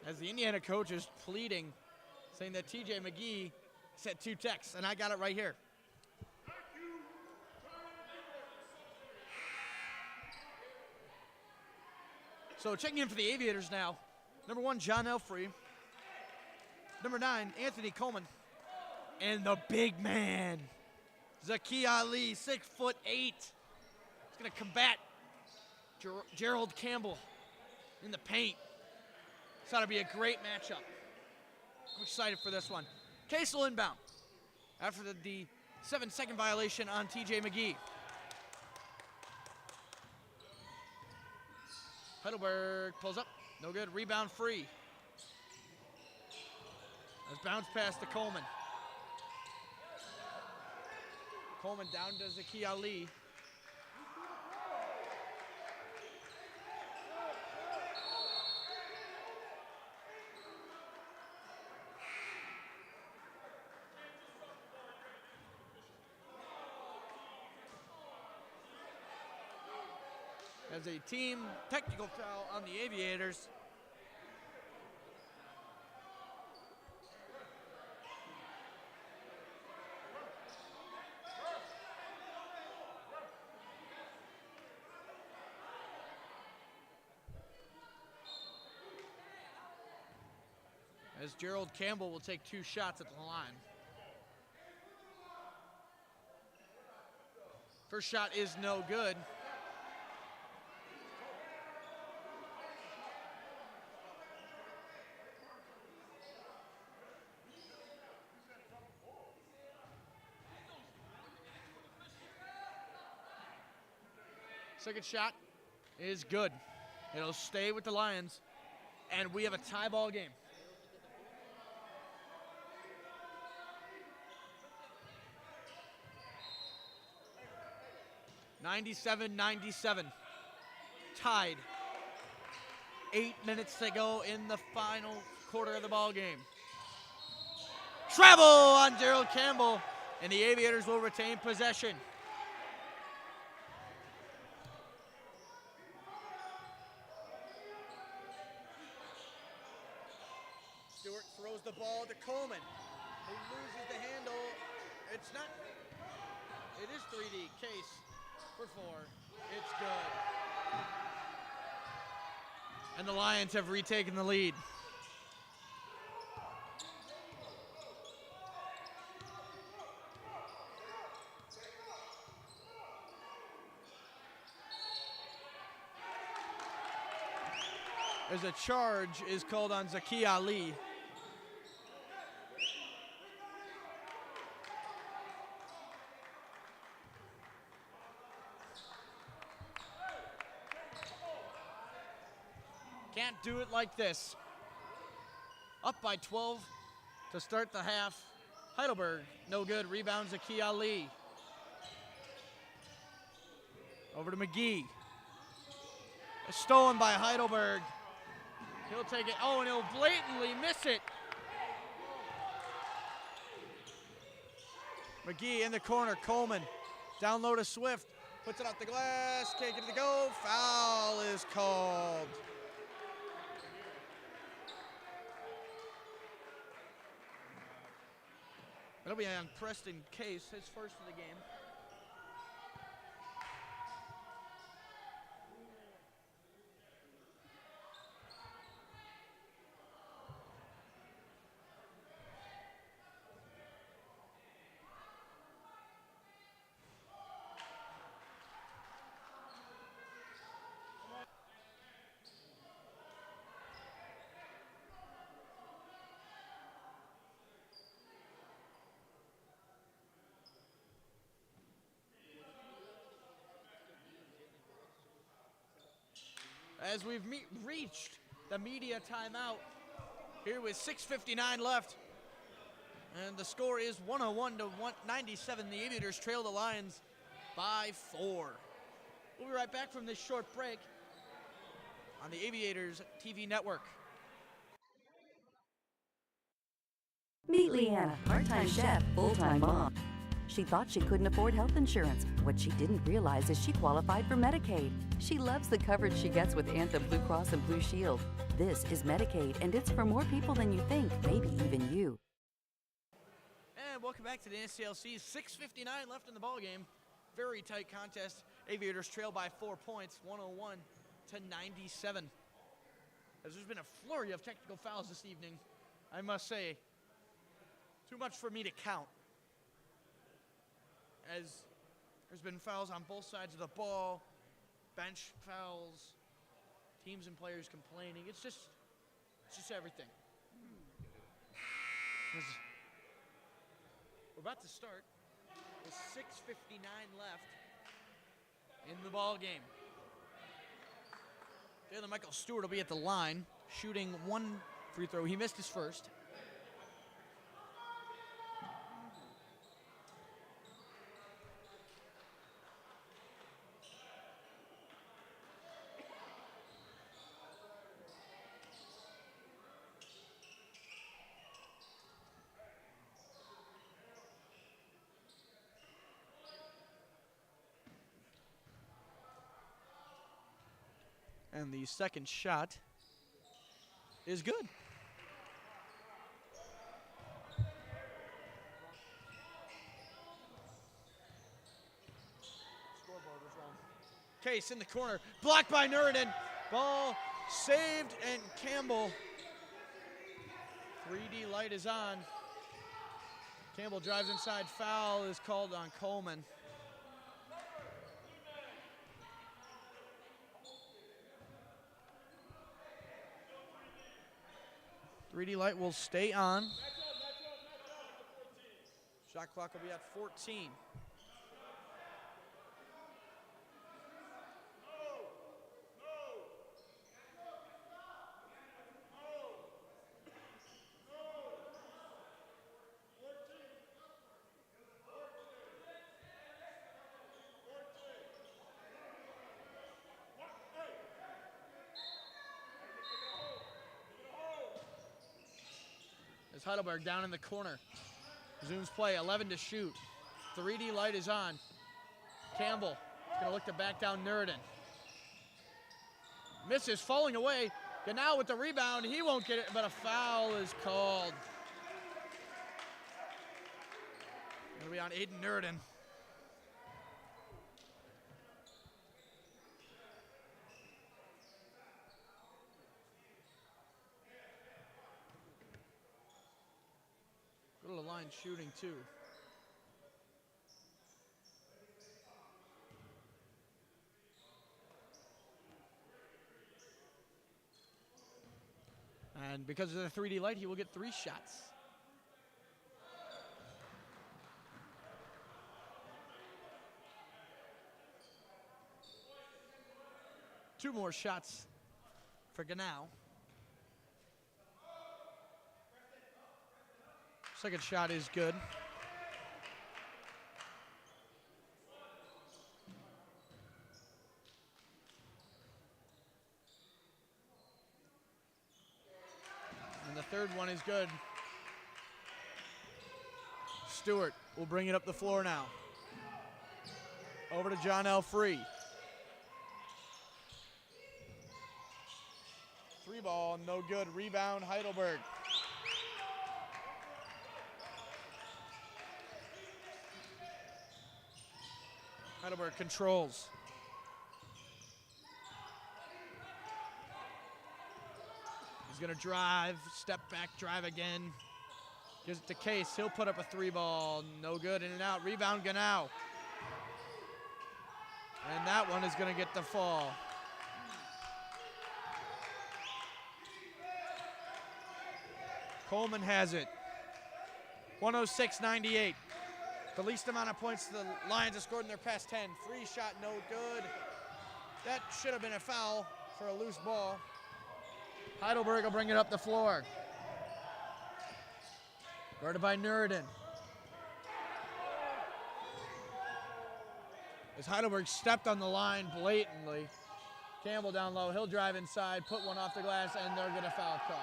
As the Indiana coach is pleading, saying that TJ McGee sent 2 texts, and I got it right here. So checking in for the Aviators now. Number 1, John Elfrey. Number 9, Anthony Coleman. And the big man, Zaki Ali, 6'8". He's going to combat Gerald Campbell in the paint. It's ought to be a great matchup. I'm excited for this one. Case will inbound after the 7-second violation on TJ McGee. Heidelberg pulls up, no good, rebound free. As bounce pass to Coleman. Coleman down to Zaki Ali. As a team technical foul on the Aviators. As Gerald Campbell will take 2 shots at the line. First shot is no good. Second shot is good. It'll stay with the Lions, and we have a tie ball game. (97-97). Tied. 8 minutes to go in the final quarter of the ball game. Travel on Gerald Campbell, and the Aviators will retain possession. Stewart throws the ball to Coleman, who loses the handle. It's not. It is 3D. Case for 4. It's good. And the Lions have retaken the lead. As a charge is called on Zaki Ali. Can't do it like this. Up by 12 to start the half. Heidelberg, no good. Rebound Zaki Ali. Over to McGee. Stolen by Heidelberg. He'll take it. Oh, and he'll blatantly miss it. McGee in the corner. Coleman down low to Swift. Puts it off the glass. Can't get it to go. Foul is called. It'll be on Preston Case, his first of the game. As we've reached the media timeout here with 6:59 left. And the score is 101-97. The Aviators trail the Lions by 4. We'll be right back from this short break on the Aviators TV network. Meet Leanna, part-time chef, full-time mom. She thought she couldn't afford health insurance. What she didn't realize is she qualified for Medicaid. She loves the coverage she gets with Anthem Blue Cross and Blue Shield. This is Medicaid, and it's for more people than you think, maybe even you. And welcome back to the NCLC. 6:59 left in the ballgame. Very tight contest. Aviators trail by 4 points, 101-97. As there's been a flurry of technical fouls this evening, I must say, too much for me to count. As there's been fouls on both sides of the ball, bench fouls, teams and players complaining. It's just everything. We're about to start with 6:59 left in the ball game. Taylor Michael Stewart will be at the line, shooting 1 free throw. He missed his first. And the second shot is good. Scoreboard was wrong. Case in the corner, blocked by Nureddin. Ball saved, and Campbell. 3D light is on. Campbell drives inside. Foul is called on Coleman. 3D light will stay on. Shot clock will be at 14. As Heidelberg down in the corner. Resumes play, 11 to shoot. 3D light is on. Campbell is going to look to back down Nuridan. Misses, falling away. Ganau with the rebound. He won't get it, but a foul is called. Going to be on Aiden Nuridan. Go to the line shooting too. And because of the 3D light, he will get 3 shots. Two more shots for Ganau. Second shot is good. And the third one is good. Stewart will bring it up the floor now. Over to John L. Free. 3 ball, no good. Rebound, Heidelberg. Heidelberg controls. He's going to drive, step back, drive again. Gives it to Case. He'll put up a 3 ball. No good. In and out. Rebound, Ganau. And that one is going to get the fall. Coleman has it. 106-98. The least amount of points the Lions have scored in their past 10. Free shot, no good. That should have been a foul for a loose ball. Heidelberg will bring it up the floor. Guarded by Nuridan. As Heidelberg stepped on the line blatantly. Campbell down low, he'll drive inside, put one off the glass, and they're gonna foul call.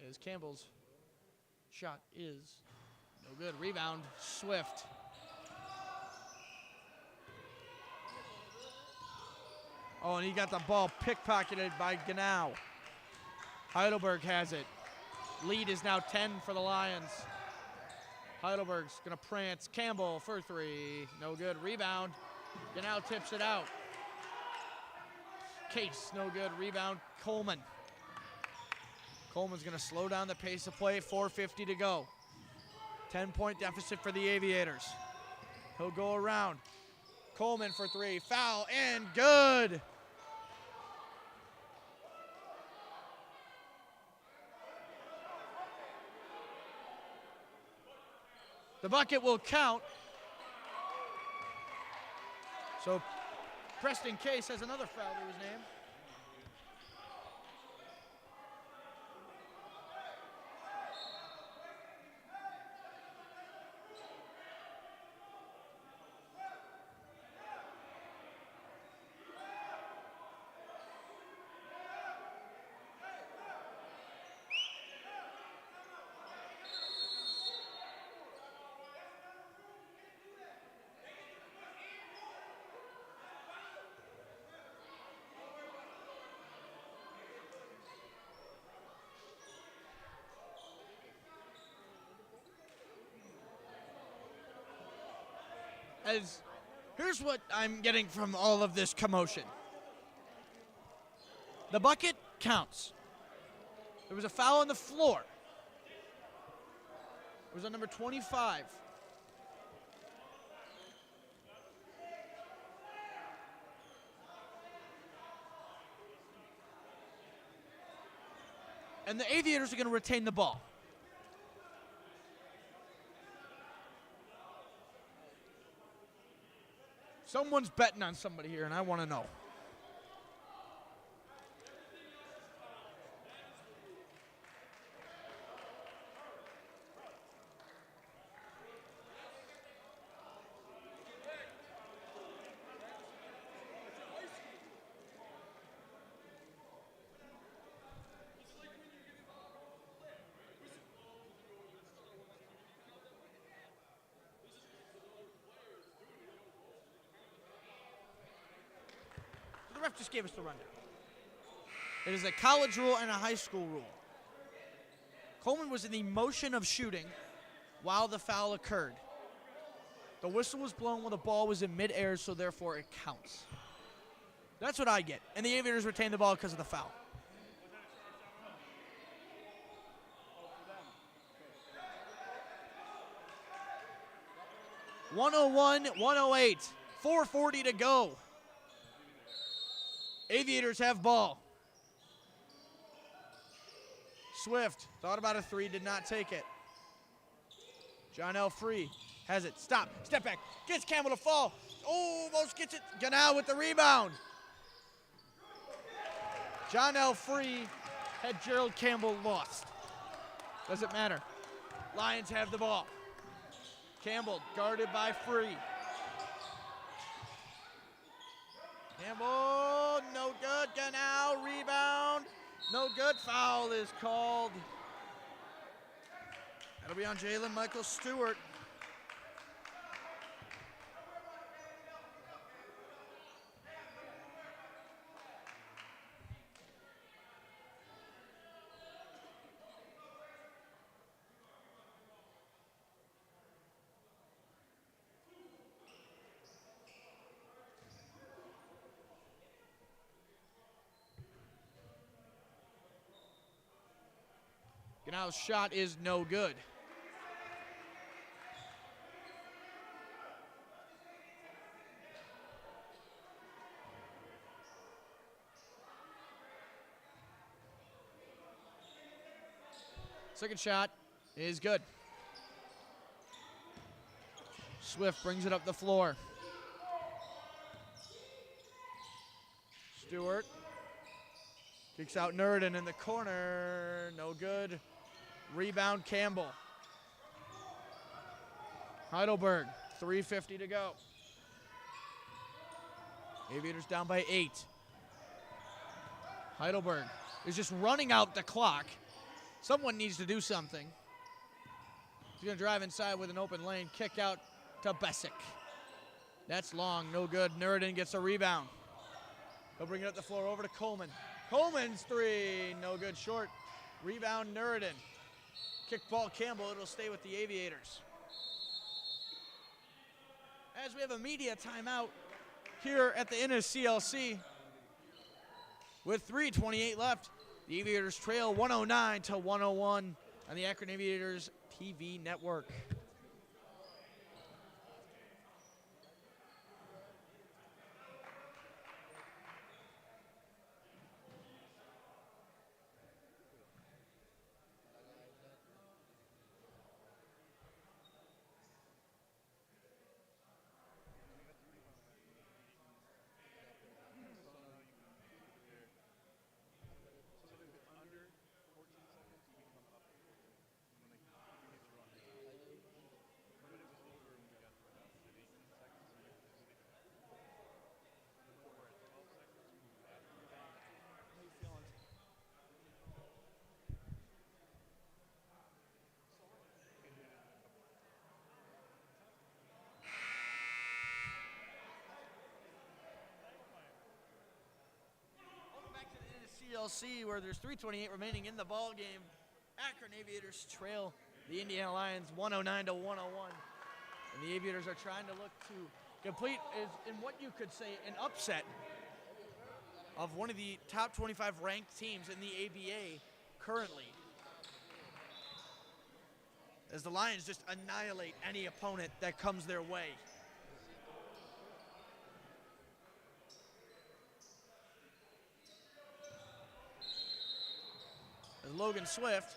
As Campbell's shot is no good. Rebound, Swift. Oh, and he got the ball pickpocketed by Ganau. Heidelberg has it. Lead is now 10 for the Lions. Heidelberg's gonna prance. Campbell for 3, no good. Rebound, Ganau tips it out. Case, no good. Rebound, Coleman. Coleman's going to slow down the pace of play, 4:50 to go. 10-point deficit for the Aviators. He'll go around. Coleman for 3, foul, and good. The bucket will count. So Preston Case has another foul to his name. Here's what I'm getting from all of this commotion. The bucket counts. There was a foul on the floor. It was on number 25. And the Aviators are going to retain the ball. Someone's betting on somebody here, and I want to know. The ref just gave us the rundown. It is a college rule and a high school rule. Coleman was in the motion of shooting while the foul occurred. The whistle was blown when the ball was in midair, so therefore it counts. That's what I get. And the Aviators retain the ball because of the foul. (101-108). 4:40 to go. Aviators have ball. Swift thought about a three, did not take it. John L. Free has it. Stop. Step back. Gets Campbell to fall. Almost gets it. Ganal with the rebound. John L. Free had Gerald Campbell lost. Doesn't matter. Lions have the ball. Campbell guarded by Free. Campbell, no good. Ganal, rebound. No good. Foul is called. That'll be on Jalen Michael Stewart. Ganal's shot is no good. Second shot is good. Swift brings it up the floor. Stewart kicks out Nurden in the corner. No good. Rebound Campbell. Heidelberg, 3:50 to go. Aviators down by 8. Heidelberg is just running out the clock. Someone needs to do something. He's going to drive inside with an open lane. Kick out to Bessick. That's long, no good. Nurden gets a rebound. He'll bring it up the floor over to Coleman. Coleman's three, no good, short. Rebound Nurden. Kick ball Campbell, it'll stay with the Aviators. As we have a media timeout here at the NSCLC with 3:28 left. The Aviators trail 109-101 on the Akron Aviators TV network. CLC, where there's 3:28 remaining in the ball game. Akron Aviators trail the Indiana Lions 109-101, and the Aviators are trying to look to complete, in what you could say, an upset of one of the top 25 ranked teams in the ABA currently, as the Lions just annihilate any opponent that comes their way. As Logan Swift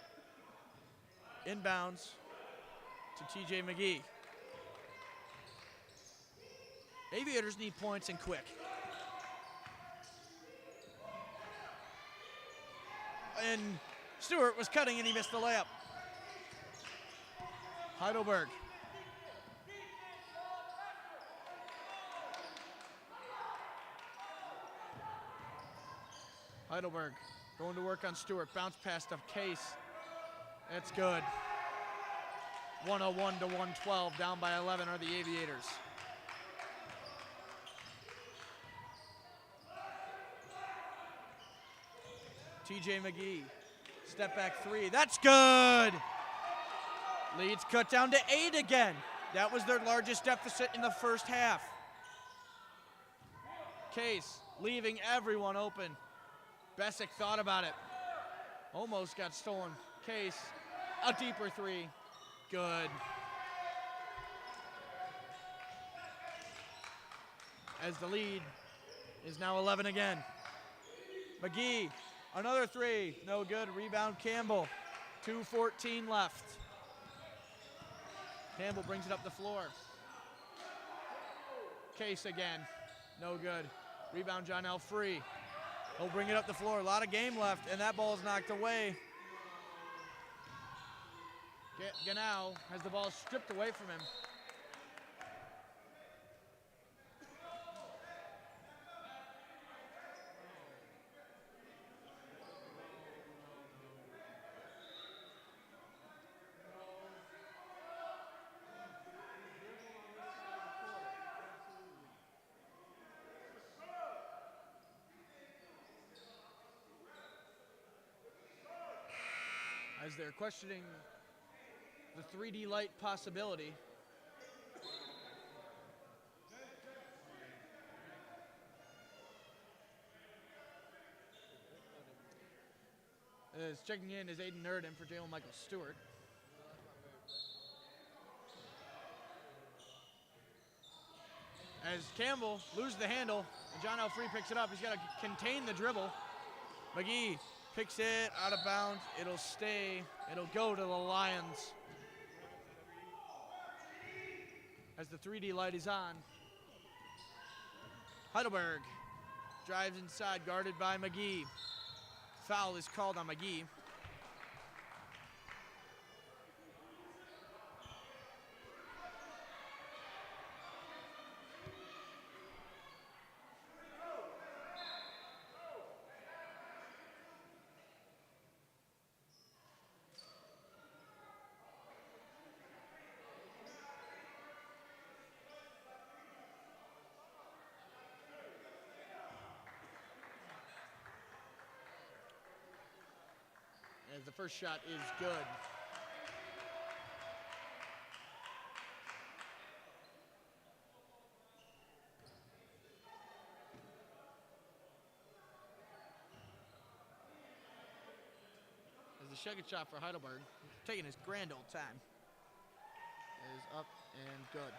inbounds to TJ McGee. Aviators need points and quick. And Stewart was cutting and he missed the layup. Heidelberg. Heidelberg going to work on Stewart. Bounce pass to Case. That's good. 101 to 112. Down by 11 are the Aviators. TJ McGee. Step back three. That's good. Lead's cut down to 8 again. That was their largest deficit in the first half. Case leaving everyone open. Bessick thought about it. Almost got stolen. Case, a deeper three. Good. As the lead is now 11 again. McGee, another three. No good. Rebound Campbell. 2:14 left. Campbell brings it up the floor. Case again. No good. Rebound John L. Free. He'll bring it up the floor. A lot of game left, and that ball is knocked away. Ganau has the ball stripped away from him. As they're questioning the 3D light possibility. As checking in is Aiden Nerdin for Jalen Michael Stewart. As Campbell loses the handle, and John L. Free picks it up. He's got to contain the dribble. McGee picks it out of bounds. It'll stay. It'll go to the Lions. As the 3D light is on. Heidelberg drives inside, guarded by McGee. Foul is called on McGee. As the first shot is good. As the second shot for Heidelberg, taking his grand old time, is up and good.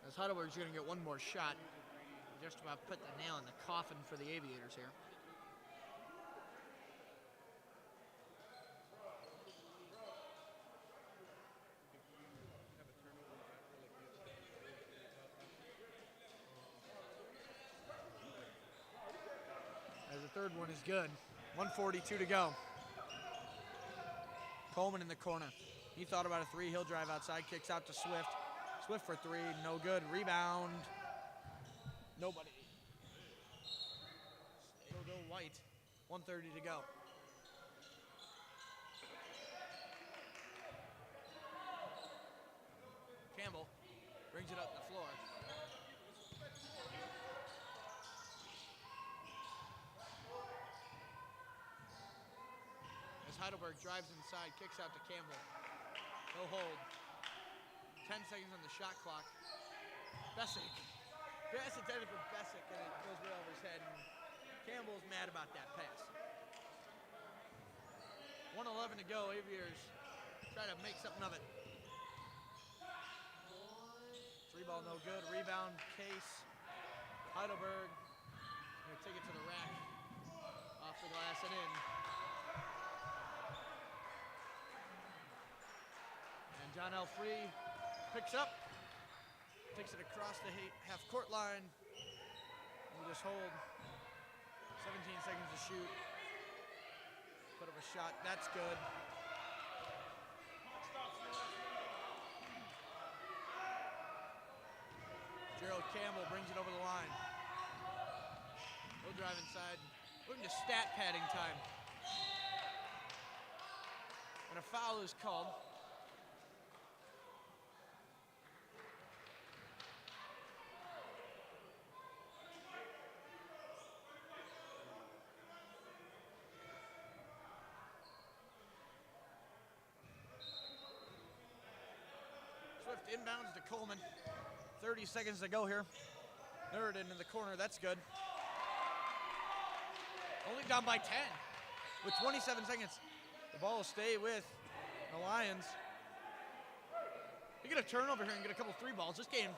As Heidelberg's going to get one more shot. Just about put the nail in the coffin for the Aviators here. As the third one is good. 1:42 to go. Coleman in the corner. He thought about a three. He'll drive outside. Kicks out to Swift. Swift for three, no good. Rebound, nobody. It'll go White. 1:30 to go. Campbell brings it up the floor. As Heidelberg drives inside, kicks out to Campbell. No hold. 10 seconds on the shot clock. Bessick. Pass intended for Bessick, and it goes way over his head. And Campbell's mad about that pass. 1:11 to go. Aviators try to make something of it. Three ball no good. Rebound Case. Heidelberg Gonna take it to the rack. Off the glass and in. And John L. Free picks up. Takes it across the half-court line. We just hold. 17 seconds to shoot. Put up a shot. That's good. Gerald Campbell brings it over the line. He'll drive inside. Looking to stat padding time. And a foul is called. Swift inbounds to Coleman. 30 seconds to go here. Nurden in the corner, that's good. Only down by 10 with 27 seconds. The ball will stay with the Lions. You get a turnover here and get a couple 3 balls. This game